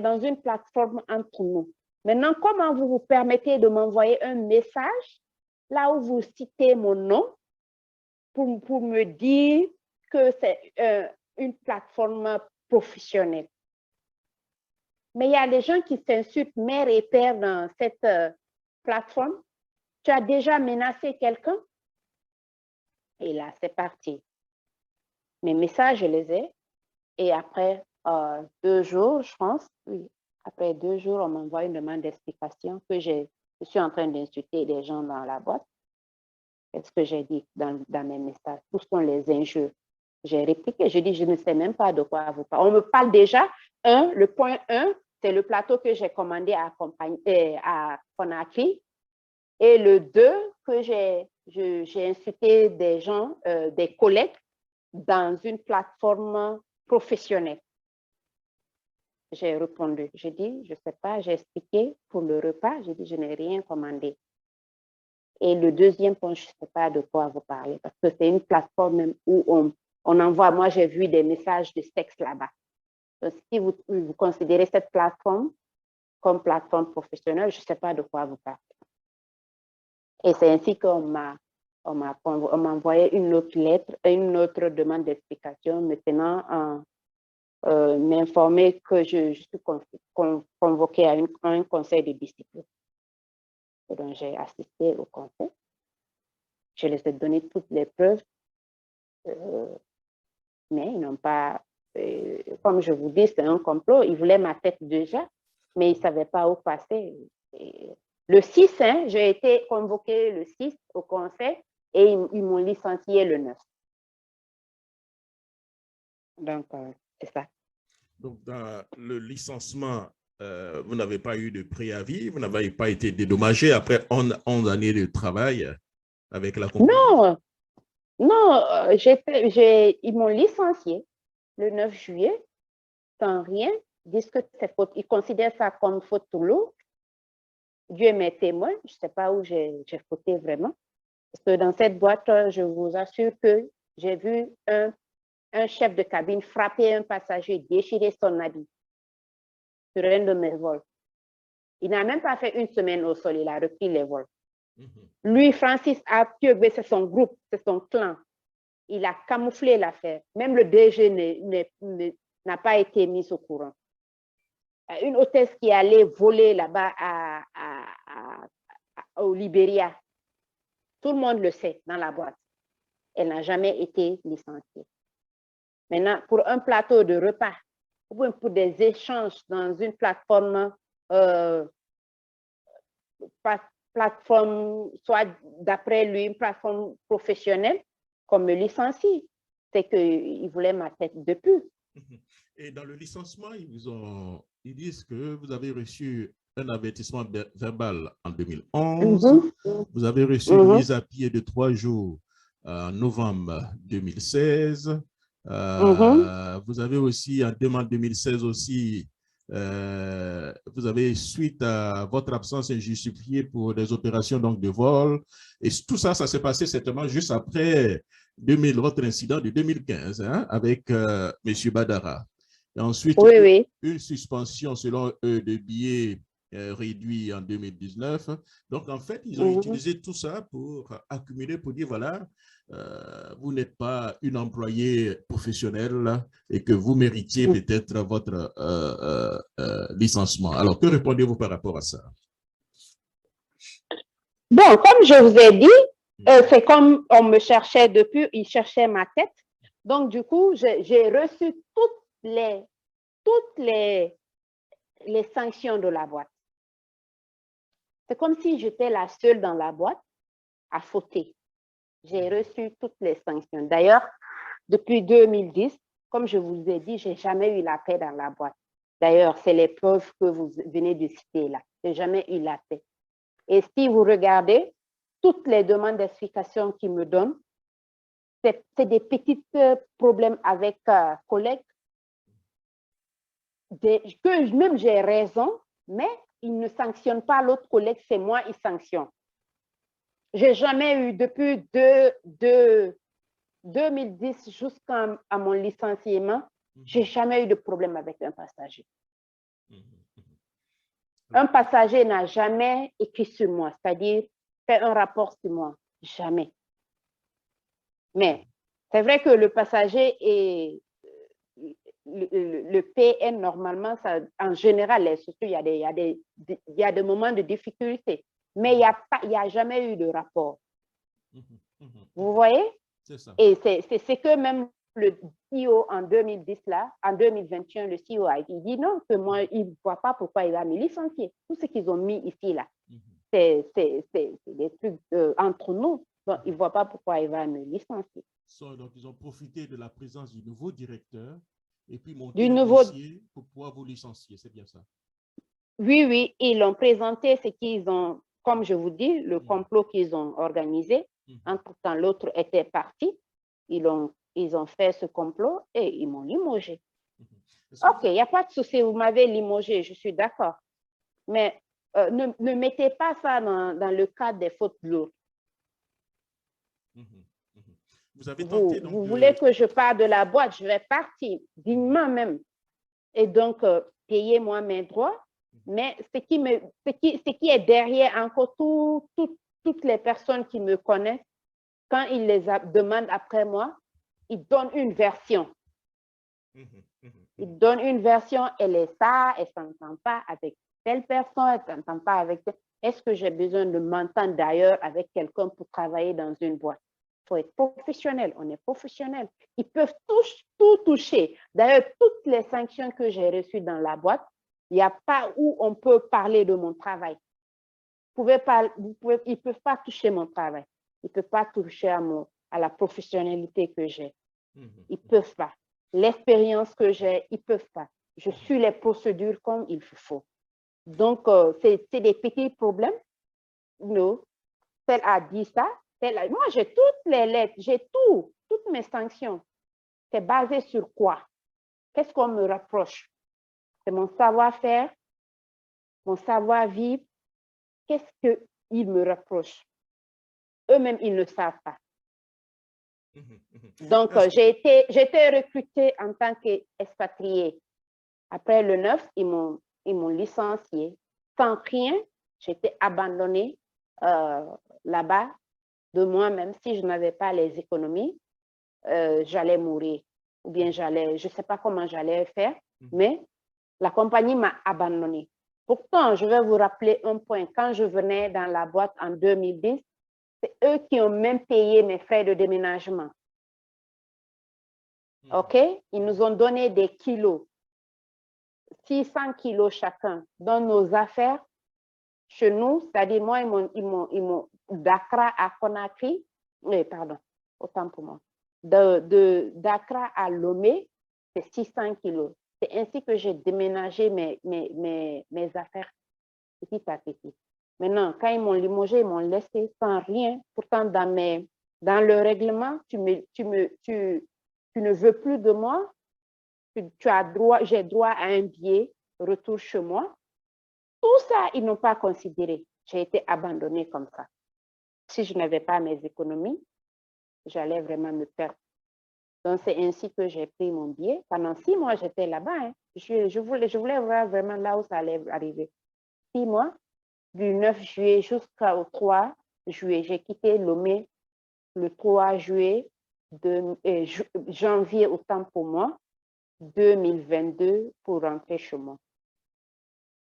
dans une plateforme entre nous. Maintenant, comment vous vous permettez de m'envoyer un message là où vous citez mon nom pour me dire que c'est une plateforme professionnelle? Mais il y a des gens qui s'insultent mère et père dans cette plateforme. Tu as déjà menacé quelqu'un? Et là, c'est parti. Mes messages, je les ai. Et après 2 jours, je pense, oui, après 2 jours, on m'envoie une demande d'explication que je suis en train d'insulter des gens dans la boîte. Qu'est-ce que j'ai dit dans mes messages? Où sont les injures? J'ai répliqué, je dis, je ne sais même pas de quoi vous parlez. On me parle déjà, le point 1, c'est le plateau que j'ai commandé à Conakry. Et le 2, que j'ai insulté des gens, des collègues, dans une plateforme professionnelle. J'ai répondu, j'ai dit, je ne sais pas, j'ai expliqué pour le repas, j'ai dit, je n'ai rien commandé. Et le deuxième point, je ne sais pas de quoi vous parlez, parce que c'est une plateforme où on envoie, moi j'ai vu des messages de sexe là-bas. Donc, si vous considérez cette plateforme comme plateforme professionnelle, je ne sais pas de quoi vous parlez. Et c'est ainsi qu'on m'a envoyé une autre lettre, une autre demande d'explication me tenant m'informer que je suis convoquée à un conseil de discipline. Et donc, j'ai assisté au conseil. Je les ai donné toutes les preuves, mais ils n'ont pas, comme je vous dis, c'est un complot. Ils voulaient ma tête déjà, mais ils ne savaient pas où passer. Et le 6, j'ai été convoquée le 6 au conseil et ils m'ont licencié le 9. Donc, c'est ça. Donc, dans le licenciement, vous n'avez pas eu de préavis, vous n'avez pas été dédommagé après 11 années de travail avec la compagnie? Non, ils m'ont licencié le 9 juillet sans rien. Ils disent que c'est faute. Ils considèrent ça comme faute tout lourd. Dieu est mes témoins, je ne sais pas où j'ai fauté vraiment. Parce que dans cette boîte, je vous assure que j'ai vu un chef de cabine frapper un passager, déchirer son habit sur un de mes vols. Il n'a même pas fait une semaine au sol, il a repris les vols. Lui, Francis Akiogbe, c'est son groupe, c'est son clan. Il a camouflé l'affaire. Même le DG n'a pas été mis au courant. Une hôtesse qui allait voler là-bas au Libéria, tout le monde le sait dans la boîte. Elle n'a jamais été licenciée. Maintenant, pour un plateau de repas, pour des échanges dans une plateforme, soit d'après lui, une plateforme professionnelle, qu'on me licencie. C'est qu'ils voulaient ma tête depuis. Et dans le licenciement, ils disent que vous avez reçu un avertissement verbal en 2011. Vous avez reçu une mise à pied de 3 jours en novembre 2016. Vous avez aussi, en demande 2016 aussi, vous avez, suite à votre absence injustifiée pour des opérations donc, de vol, et tout ça, ça s'est passé certainement juste après votre incident de 2015 avec M. Badara. Et ensuite, une suspension selon eux de billets réduit en 2019. Donc, en fait, ils ont utilisé tout ça pour accumuler, pour dire, voilà, vous n'êtes pas une employée professionnelle et que vous méritiez peut-être votre licenciement. Alors, que répondez-vous par rapport à ça? Bon, comme je vous ai dit, c'est comme on me cherchait depuis, ils cherchaient ma tête. Donc, du coup, j'ai reçu toutes les sanctions de la boîte. C'est comme si j'étais la seule dans la boîte à fauter. J'ai reçu toutes les sanctions. D'ailleurs, depuis 2010, comme je vous ai dit, je n'ai jamais eu la paix dans la boîte. D'ailleurs, c'est les preuves que vous venez de citer là. Je n'ai jamais eu la paix. Et si vous regardez, toutes les demandes d'explication qu'ils me donnent, c'est des petits problèmes avec collègues, que même j'ai raison, mais ils ne sanctionnent pas l'autre collègue, c'est moi, ils sanctionnent. Je n'ai jamais eu, depuis 2010 jusqu'à mon licenciement, je n'ai jamais eu de problème avec un passager. Un passager n'a jamais écrit sur moi, c'est-à-dire fait un rapport sur moi. Jamais. Mais c'est vrai que le passager et le PN, normalement, ça, en général, il y a des moments de difficulté, mais il n'y a jamais eu de rapport. Vous voyez? C'est ça. Et c'est que même le CEO en 2010, là, en 2021, le CEO a dit non, que moi, il ne voit pas pourquoi il va me licencier. Tout ce qu'ils ont mis ici, là, c'est des trucs entre nous. Donc, il ne voit pas pourquoi il va me licencier. Donc, ils ont profité de la présence du nouveau directeur et puis monté un dossier pour pouvoir vous licencier. C'est bien ça? Oui, oui. Ils ont présenté ce qu'ils ont, comme je vous dis, le complot qu'ils ont organisé. Entre-temps, l'autre était parti. Ils ont fait ce complot et ils m'ont limogé. OK, il n'y a pas de souci, vous m'avez limogé, je suis d'accord. Mais ne mettez pas ça dans le cadre des fautes lourdes. Vous avez tenté vous voulez que je parte de la boîte, je vais partir dignement même. Et donc, payez-moi mes droits. Mais ce qui est derrière encore toutes les personnes qui me connaissent, quand ils les demandent après moi, ils donnent une version. Ils donnent une version, elle est ça, elle ne s'entend pas avec telle personne, elle ne s'entend pas avec telle. Est-ce que j'ai besoin de m'entendre d'ailleurs avec quelqu'un pour travailler dans une boîte? Il faut être professionnel, on est professionnel. Ils peuvent tout toucher. D'ailleurs, toutes les sanctions que j'ai reçues dans la boîte, il n'y a pas où on peut parler de mon travail. Ils ne peuvent pas toucher mon travail. Ils ne peuvent pas toucher à la professionnalité que j'ai. Ils ne peuvent pas. L'expérience que j'ai, ils ne peuvent pas. Je suis les procédures comme il faut. Donc, c'est des petits problèmes. Non, celle a dit ça. Moi, j'ai toutes les lettres, j'ai toutes mes sanctions. C'est basé sur quoi? Qu'est-ce qu'on me reproche? C'est mon savoir-faire, mon savoir-vivre. Qu'est-ce qu'ils me reprochent? Eux-mêmes, ils ne savent pas. Donc, j'ai été recrutée en tant qu'expatriée. Après le 9, ils m'ont licenciée. Sans rien, j'étais abandonnée là-bas de moi-même. Si je n'avais pas les économies, j'allais mourir. Ou bien je ne sais pas comment j'allais faire, mais la compagnie m'a abandonnée. Pourtant, je vais vous rappeler un point. Quand je venais dans la boîte en 2010, c'est eux qui ont même payé mes frais de déménagement. OK? Ils nous ont donné des kilos, 600 kilos chacun dans nos affaires. Chez nous, c'est-à-dire moi, ils m'ont d'Accra à Conakry, pardon, autant pour moi. D'Accra à Lomé, c'est 600 kilos. C'est ainsi que j'ai déménagé mes affaires petit à petit. Maintenant, quand ils m'ont limogé, ils m'ont laissé sans rien. Pourtant, dans le règlement, tu ne veux plus de moi. J'ai droit à un billet, retour chez moi. Tout ça, ils n'ont pas considéré. J'ai été abandonnée comme ça. Si je n'avais pas mes économies, j'allais vraiment me perdre. Donc, c'est ainsi que j'ai pris mon billet. Pendant 6 mois, j'étais là-bas. Hein. Je voulais voir vraiment là où ça allait arriver. 6 mois, du 9 juillet jusqu'au 3 juillet. J'ai quitté Lomé le 3 juillet, janvier autant pour moi, 2022 pour rentrer chez moi.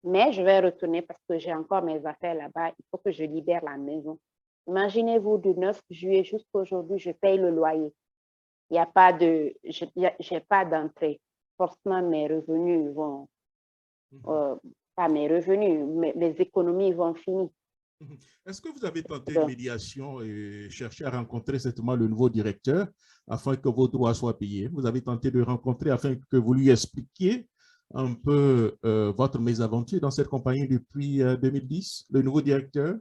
Mais je vais retourner parce que j'ai encore mes affaires là-bas. Il faut que je libère la maison. Imaginez-vous, du 9 juillet jusqu'à aujourd'hui, je paye le loyer. Il n'y a pas de, j'ai pas d'entrée. Forcément, mes revenus vont, pas mes revenus, mes économies vont finir. Est-ce que vous avez tenté une médiation et cherché à rencontrer certainement le nouveau directeur afin que vos droits soient payés? Vous avez tenté de rencontrer afin que vous lui expliquiez un peu votre mésaventure dans cette compagnie depuis 2010, le nouveau directeur?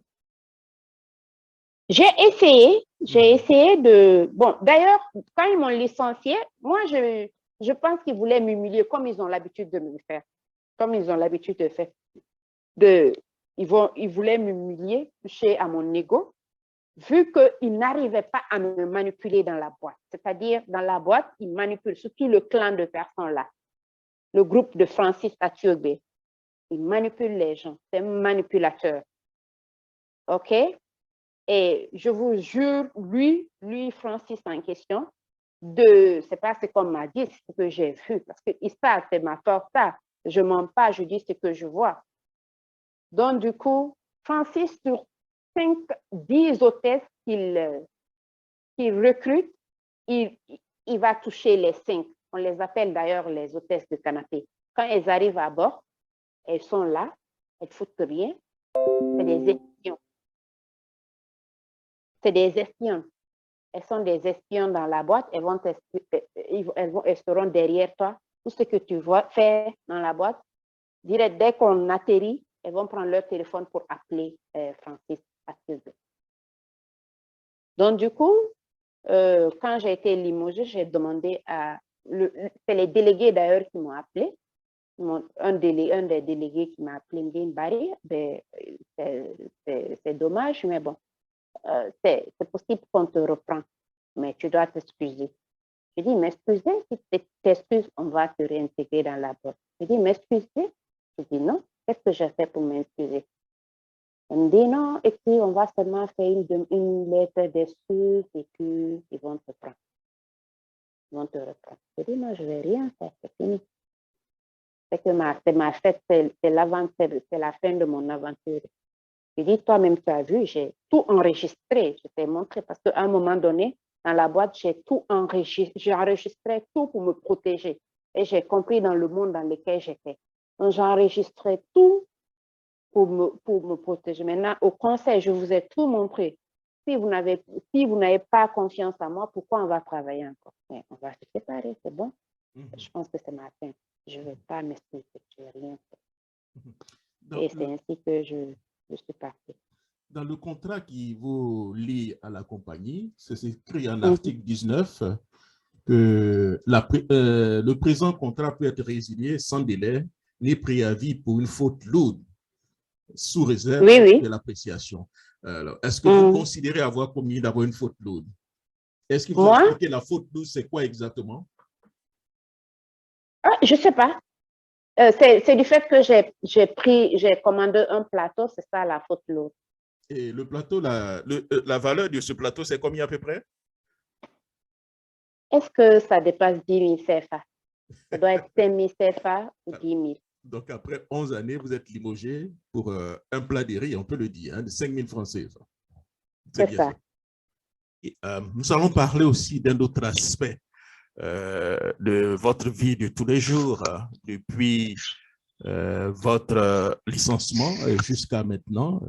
J'ai essayé de... Bon, d'ailleurs, quand ils m'ont licencié, moi, je pense qu'ils voulaient m'humilier comme ils ont l'habitude de me le faire. Comme ils ont l'habitude de faire. Ils voulaient m'humilier, toucher à mon ego, vu qu'ils n'arrivaient pas à me manipuler dans la boîte. C'est-à-dire, dans la boîte, ils manipulent, surtout le clan de personnes là, le groupe de Francis Atiogbe. Ils manipulent les gens, c'est un manipulateur. OK? Et je vous jure, lui, Francis en question, c'est pas ce qu'on m'a dit, c'est ce que j'ai vu, parce que ça, c'est ma force, ça. Je mens pas, je dis ce que je vois. Donc, du coup, Francis, sur 10 hôtesses qu'il recrute, il va toucher les 5. On les appelle d'ailleurs les hôtesses de canapé. Quand elles arrivent à bord, elles sont là, elles ne foutent rien. C'est des espions. C'est des espions. Elles sont des espions dans la boîte. Elles seront derrière toi. Tout ce que tu vois faire dans la boîte, direct, dès qu'on atterrit, elles vont prendre leur téléphone pour appeler Francis. Donc, du coup, quand j'ai été limogée, j'ai demandé à... C'est les délégués d'ailleurs qui m'ont appelé. Un des délégués qui m'a appelé, c'est dommage, mais bon, c'est possible qu'on te reprend, mais tu dois t'excuser. Je dis, m'excuser, si tu t'excuses, on va te réintégrer dans la boîte. Je dis, m'excuser? Je dis, non, qu'est-ce que j'ai fait pour m'excuser? Elle me dit, non, et puis on va seulement faire une lettre d'excuse et puis ils vont te prendre. Ils vont te reprendre. Je dis, non, je ne vais rien faire, c'est fini. C'est que c'est la fin de mon aventure. Je dis, toi-même, tu as vu, j'ai tout enregistré. Je t'ai montré parce qu'à un moment donné, dans la boîte, j'ai tout enregistré. J'ai enregistré tout pour me protéger. Et j'ai compris dans le monde dans lequel j'étais. Donc, j'ai enregistré tout pour me protéger. Maintenant, au conseil, je vous ai tout montré. Si vous n'avez pas confiance en moi, pourquoi on va travailler encore? Mais on va se séparer, c'est bon. Je pense que c'est ma fin. Je ne vais pas m'excuser, je n'ai rien fait. Et c'est ainsi que je suis partie. Dans le contrat qui vous lie à la compagnie, c'est écrit en article 19 que le présent contrat peut être résilié sans délai ni préavis pour une faute lourde, sous réserve de l'appréciation. Est-ce que vous considérez avoir commis d'abord une faute lourde? Est-ce que vous expliquez la faute lourde, c'est quoi exactement? Je ne sais pas. C'est du fait que j'ai commandé un plateau, c'est ça la faute lourde. Et le plateau, la valeur de ce plateau, c'est combien à peu près? Est-ce que ça dépasse 10 000 CFA? Ça doit être 5 000 CFA ou 10 000. Donc, après 11 années, vous êtes limogé pour un plat de riz, on peut le dire, de 5 000 francs CFA. C'est ça. Et, nous allons parler aussi d'un autre aspect de votre vie de tous les jours, depuis votre licenciement jusqu'à maintenant.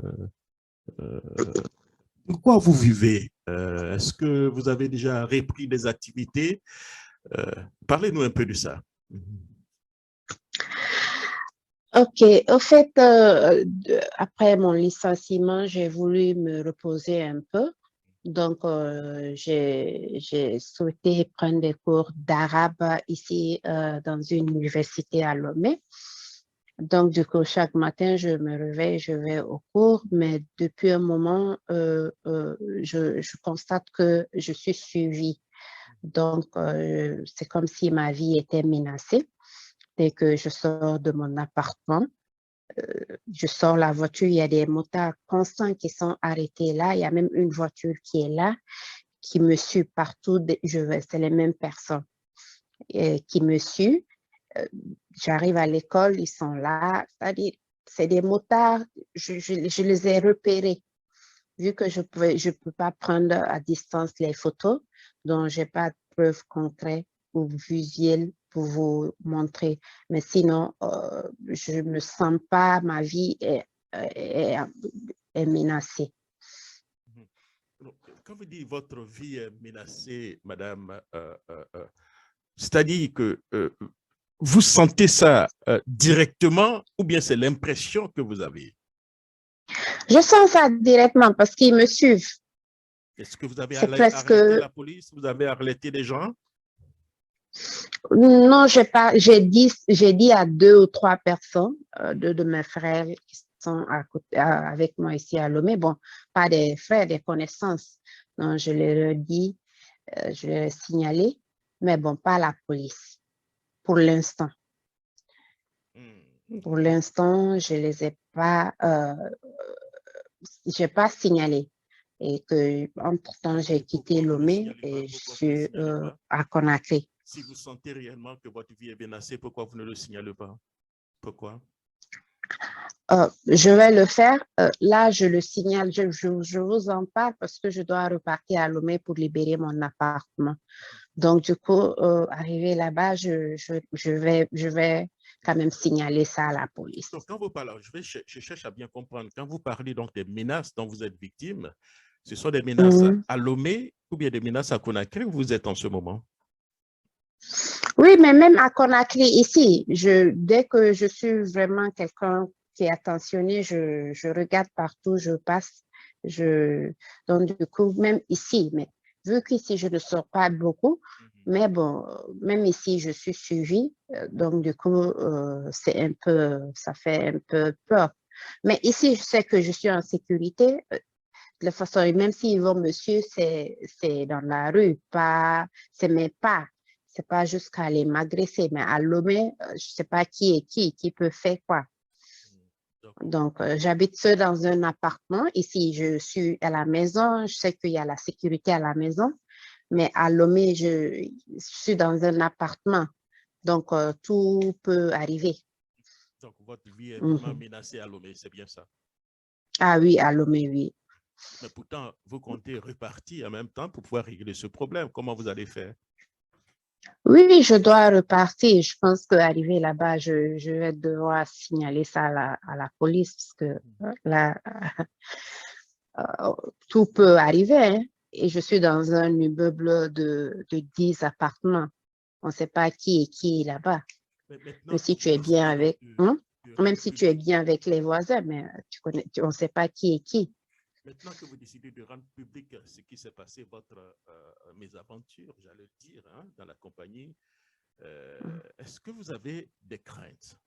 De quoi vous vivez? Est-ce que vous avez déjà repris des activités? Parlez-nous un peu de ça. OK. Au fait, après mon licenciement, j'ai voulu me reposer un peu. Donc, j'ai souhaité prendre des cours d'arabe ici dans une université à Lomé. Donc, du coup, chaque matin, je me réveille, je vais au cours, mais depuis un moment, je constate que je suis suivie. Donc, c'est comme si ma vie était menacée dès que je sors de mon appartement. je sors la voiture, il y a des motards constants qui sont arrêtés là. Il y a même une voiture qui est là, qui me suit partout. C'est les mêmes personnes qui me suivent. J'arrive à l'école, ils sont là. C'est-à-dire, c'est des motards, je les ai repérés. Vu que je peux pas prendre à distance les photos, donc j'ai pas de preuves concrètes ou visuelles pour vous montrer. Mais sinon, je me sens pas, ma vie est menacée. Quand vous dites votre vie est menacée, madame, c'est-à-dire que vous sentez ça directement ou bien c'est l'impression que vous avez? Je sens ça directement parce qu'ils me suivent. Est-ce que vous avez C'est arrêté presque... la police? Vous avez arrêté des gens? Non, j'ai dit à 2 ou 3 personnes, deux de mes frères qui sont avec moi ici à Lomé, bon, pas des frères, des connaissances. Donc, je leur ai dit, je leur ai signalé, mais bon, pas la police, pour l'instant. Pour l'instant, je les ai pas, j'ai pas signalé. Et que, entre-temps, j'ai quitté Lomé et je suis à Conakry. Si vous sentez réellement que votre vie est menacée, pourquoi vous ne le signalez pas? Pourquoi? Je vais le faire. Là, je le signale. Je vous en parle parce que je dois repartir à Lomé pour libérer mon appartement. Donc, du coup, arrivé là-bas, je vais quand même signaler ça à la police. Donc, quand vous parlez, je cherche à bien comprendre. Quand vous parlez donc des menaces dont vous êtes victime, ce sont des menaces à Lomé ou bien des menaces à Conakry où vous êtes en ce moment? Oui, mais même à Conakry, ici, dès que je suis vraiment quelqu'un qui est attentionné, je regarde partout, je passe. Donc, du coup, même ici, mais vu qu'ici, je ne sors pas beaucoup, mais bon, même ici, je suis suivie. Donc, du coup, ça fait un peu peur. Mais ici, je sais que je suis en sécurité. De toute façon, et même s'ils vont me suivre, c'est dans la rue, c'est mes pas. C'est pas jusqu'à aller m'agresser, mais à Lomé, je sais pas qui est qui peut faire quoi. Donc, j'habite seule dans un appartement. Ici, je suis à la maison. Je sais qu'il y a la sécurité à la maison, mais à Lomé, je suis dans un appartement. Donc, tout peut arriver. Donc, votre vie est vraiment menacée à Lomé, c'est bien ça? Ah oui, à Lomé, oui. Mais pourtant, vous comptez repartir en même temps pour pouvoir régler ce problème. Comment vous allez faire? Oui, je dois repartir. Je pense qu'arriver là-bas, je vais devoir signaler ça à la police parce que là, tout peut arriver. Hein. Et je suis dans un immeuble de 10 appartements. On ne sait pas qui est qui là-bas. Même si tu es bien avec, même si tu es bien avec les voisins, mais on ne sait pas qui est qui. Maintenant que vous décidez de rendre public ce qui s'est passé, votre mésaventure, j'allais dire, hein, dans la compagnie, est-ce que vous avez des craintes?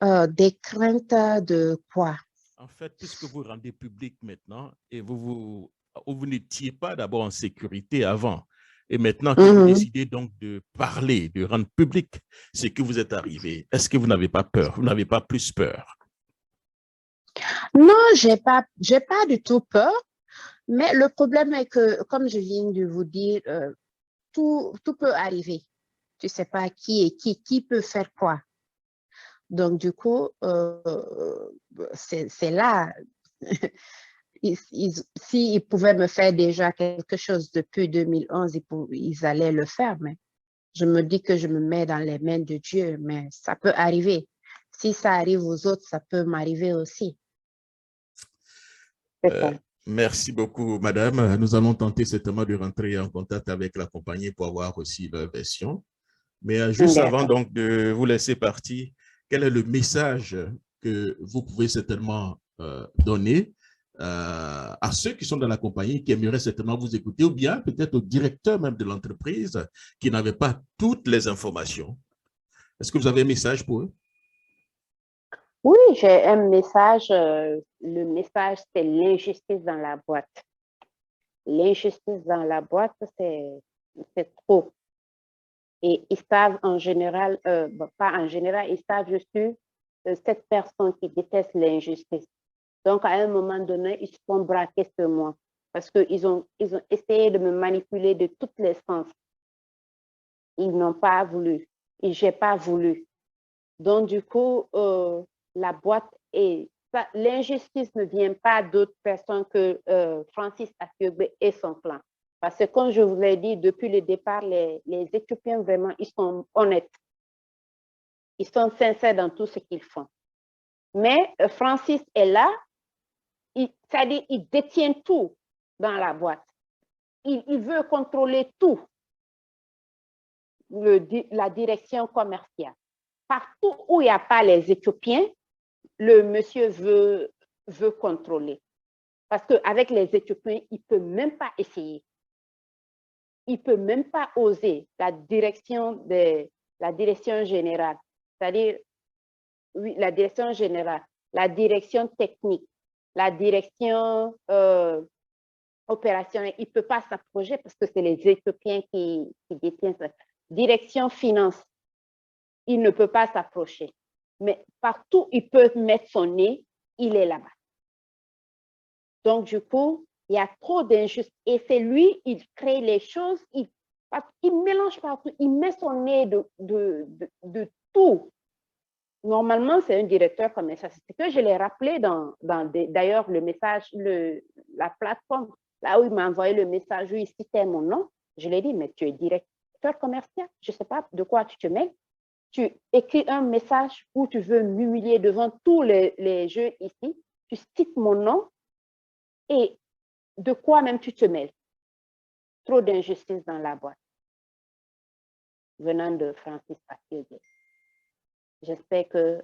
Des craintes de quoi? En fait, puisque vous rendez public maintenant et vous n'étiez pas d'abord en sécurité avant, et maintenant que vous décidez donc de parler, de rendre public ce que vous êtes arrivé, est-ce que vous n'avez pas peur? Vous n'avez pas plus peur? Non, j'ai pas du tout peur. Mais le problème est que, comme je viens de vous dire, tout peut arriver. Tu ne sais pas qui est qui peut faire quoi. Donc, du coup, c'est là. S'ils pouvaient me faire déjà quelque chose depuis 2011, ils allaient le faire. Mais je me dis que je me mets dans les mains de Dieu, mais ça peut arriver. Si ça arrive aux autres, ça peut m'arriver aussi. Merci beaucoup, madame. Nous allons tenter certainement de rentrer en contact avec la compagnie pour avoir aussi leur version. Mais juste avant donc de vous laisser partir, quel est le message que vous pouvez certainement donner à ceux qui sont dans la compagnie, qui aimeraient certainement vous écouter, ou bien peut-être au directeur même de l'entreprise qui n'avait pas toutes les informations? Est-ce que vous avez un message pour eux? Oui, j'ai un message. Le message, c'est l'injustice dans la boîte. L'injustice dans la boîte, c'est trop. Et ils savent en général, pas en général, ils savent je suis cette personne qui déteste l'injustice. Donc, à un moment donné, ils se font braquer sur moi parce qu'ils ont essayé de me manipuler de tous les sens. Ils n'ont pas voulu et je n'ai pas voulu. Donc, du coup, la boîte et l'injustice ne vient pas d'autres personnes que Francis Akiogbe et son clan. Parce que comme je vous l'ai dit, depuis le départ, les Éthiopiens, vraiment, ils sont honnêtes. Ils sont sincères dans tout ce qu'ils font. Mais Francis est là, c'est-à-dire il détient tout dans la boîte. Il veut contrôler tout, la direction commerciale. Partout où il n'y a pas les Éthiopiens, le monsieur veut contrôler. Parce qu'avec les Éthiopiens, il ne peut même pas essayer. Il ne peut même pas oser la direction générale. C'est-à-dire, oui, la direction générale, la direction technique, la direction opérationnelle. Il ne peut pas s'approcher parce que c'est les Éthiopiens qui détiennent ça. Direction finance, il ne peut pas s'approcher. Mais partout, il peut mettre son nez, il est là-bas. Donc, du coup, il y a trop d'injustice. Et c'est lui, il crée les choses, il mélange partout, il met son nez de tout. Normalement, c'est un directeur commercial. C'est ce que je l'ai rappelé d'ailleurs, le message, la plateforme, là où il m'a envoyé le message où il citait mon nom. Je lui ai dit, mais tu es directeur commercial, je ne sais pas de quoi tu te mêles. Tu écris un message où tu veux m'humilier devant tous les jeux ici, tu cites mon nom et de quoi même tu te mêles. Trop d'injustice dans la boîte. Venant de Francis Akiogbe. J'espère que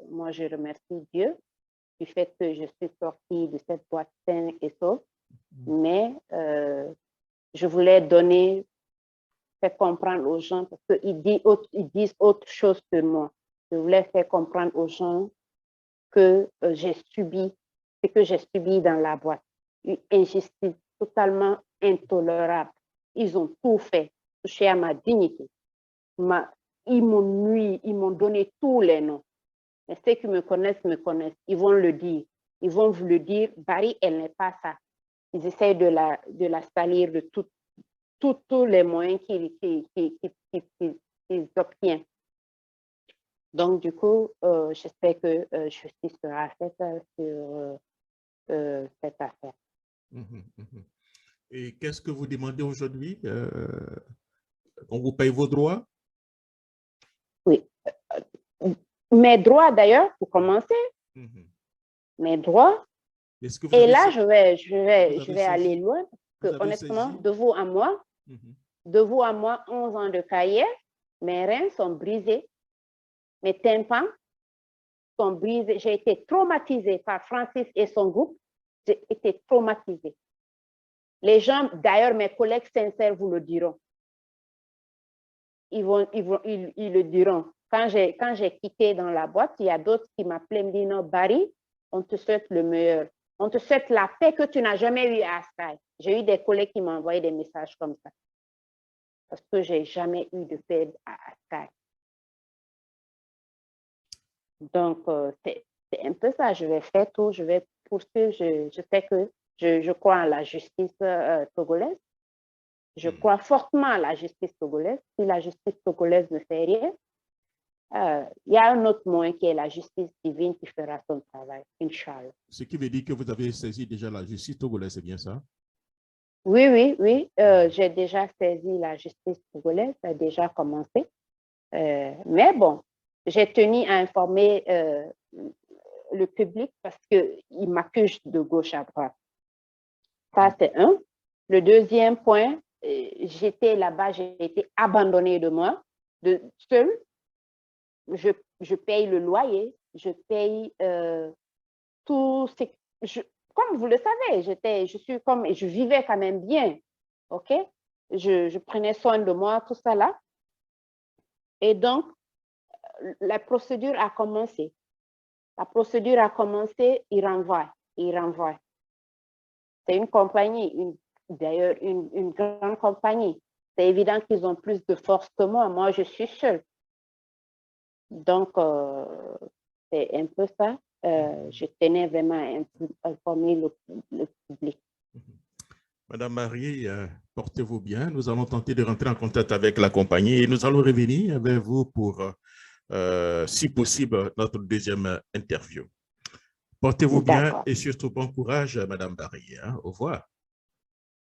moi, je remercie Dieu du fait que je suis sortie de cette boîte saine et sauve. Mais je voulais faire comprendre aux gens, parce qu'ils disent autre chose que moi. Je voulais faire comprendre aux gens que j'ai subi ce que j'ai subi dans la boîte. Une injustice totalement intolérable. Ils ont tout fait, touché à ma dignité. Ils m'ont nui, ils m'ont donné tous les noms. Mais ceux qui me connaissent, ils vont le dire. Ils vont vous le dire, Barry, elle n'est pas ça. Ils essayent de la salir de tous les moyens qu'ils obtiennent. Donc, du coup, j'espère que justice sera faite sur cette affaire. Et qu'est-ce que vous demandez aujourd'hui? On vous paye vos droits? Oui. Mes droits, d'ailleurs, pour commencer, mes droits. Et là, je vais aller loin, parce que honnêtement, de vous à moi, 11 ans de carrière, mes reins sont brisés, mes tympans sont brisés. J'ai été traumatisée par Francis et son groupe. J'ai été traumatisée. Les gens, d'ailleurs, mes collègues sincères vous le diront. Ils le diront. Quand j'ai quitté dans la boîte, il y a d'autres qui m'appelaient, me disent, non, Barry, on te souhaite le meilleur. On te souhaite la paix que tu n'as jamais eue à Sky. J'ai eu des collègues qui m'ont envoyé des messages comme ça. Parce que je n'ai jamais eu de paix à Sky. Donc, c'est un peu ça. Je vais faire tout, je vais poursuivre. Je sais que je crois en la justice togolaise. Je crois fortement à la justice togolaise. Si la justice togolaise ne fait rien, il y a un autre moyen qui est la justice divine qui fera son travail, Inch'Allah. Ce qui veut dire que vous avez saisi déjà la justice togolaise, c'est bien ça? Oui. J'ai déjà saisi la justice togolaise, ça a déjà commencé. Mais bon, j'ai tenu à informer le public parce qu'il m'accuse de gauche à droite. Ça, c'est un. Le deuxième point, j'étais là-bas, j'ai été abandonnée de moi, seule. Je paye le loyer, je paye tout. Comme vous le savez, je vivais quand même bien, ok? Je prenais soin de moi, tout ça là. Et donc, la procédure a commencé. Il renvoie. C'est une compagnie, d'ailleurs une grande compagnie. c'est évident qu'ils ont plus de force que moi. Moi, je suis seule. Donc, c'est un peu ça. Je tenais vraiment à informer le public. Madame Marie, portez-vous bien. Nous allons tenter de rentrer en contact avec la compagnie et nous allons revenir avec vous pour, si possible, notre deuxième interview. Portez-vous bien et surtout bon courage, Madame Marie. Hein. Au revoir.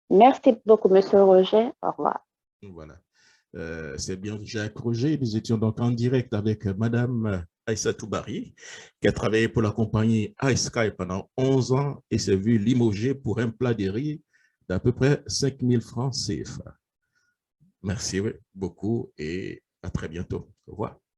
Merci beaucoup, Monsieur Roger. Au revoir. Voilà. C'est bien Jacques Roger. Nous étions donc en direct avec Madame Aïssatou Bari, qui a travaillé pour la compagnie iSky pendant 11 ans et s'est vue limogée pour un plat de riz d'à peu près 5 000 francs CFA. Merci beaucoup et à très bientôt. Au revoir.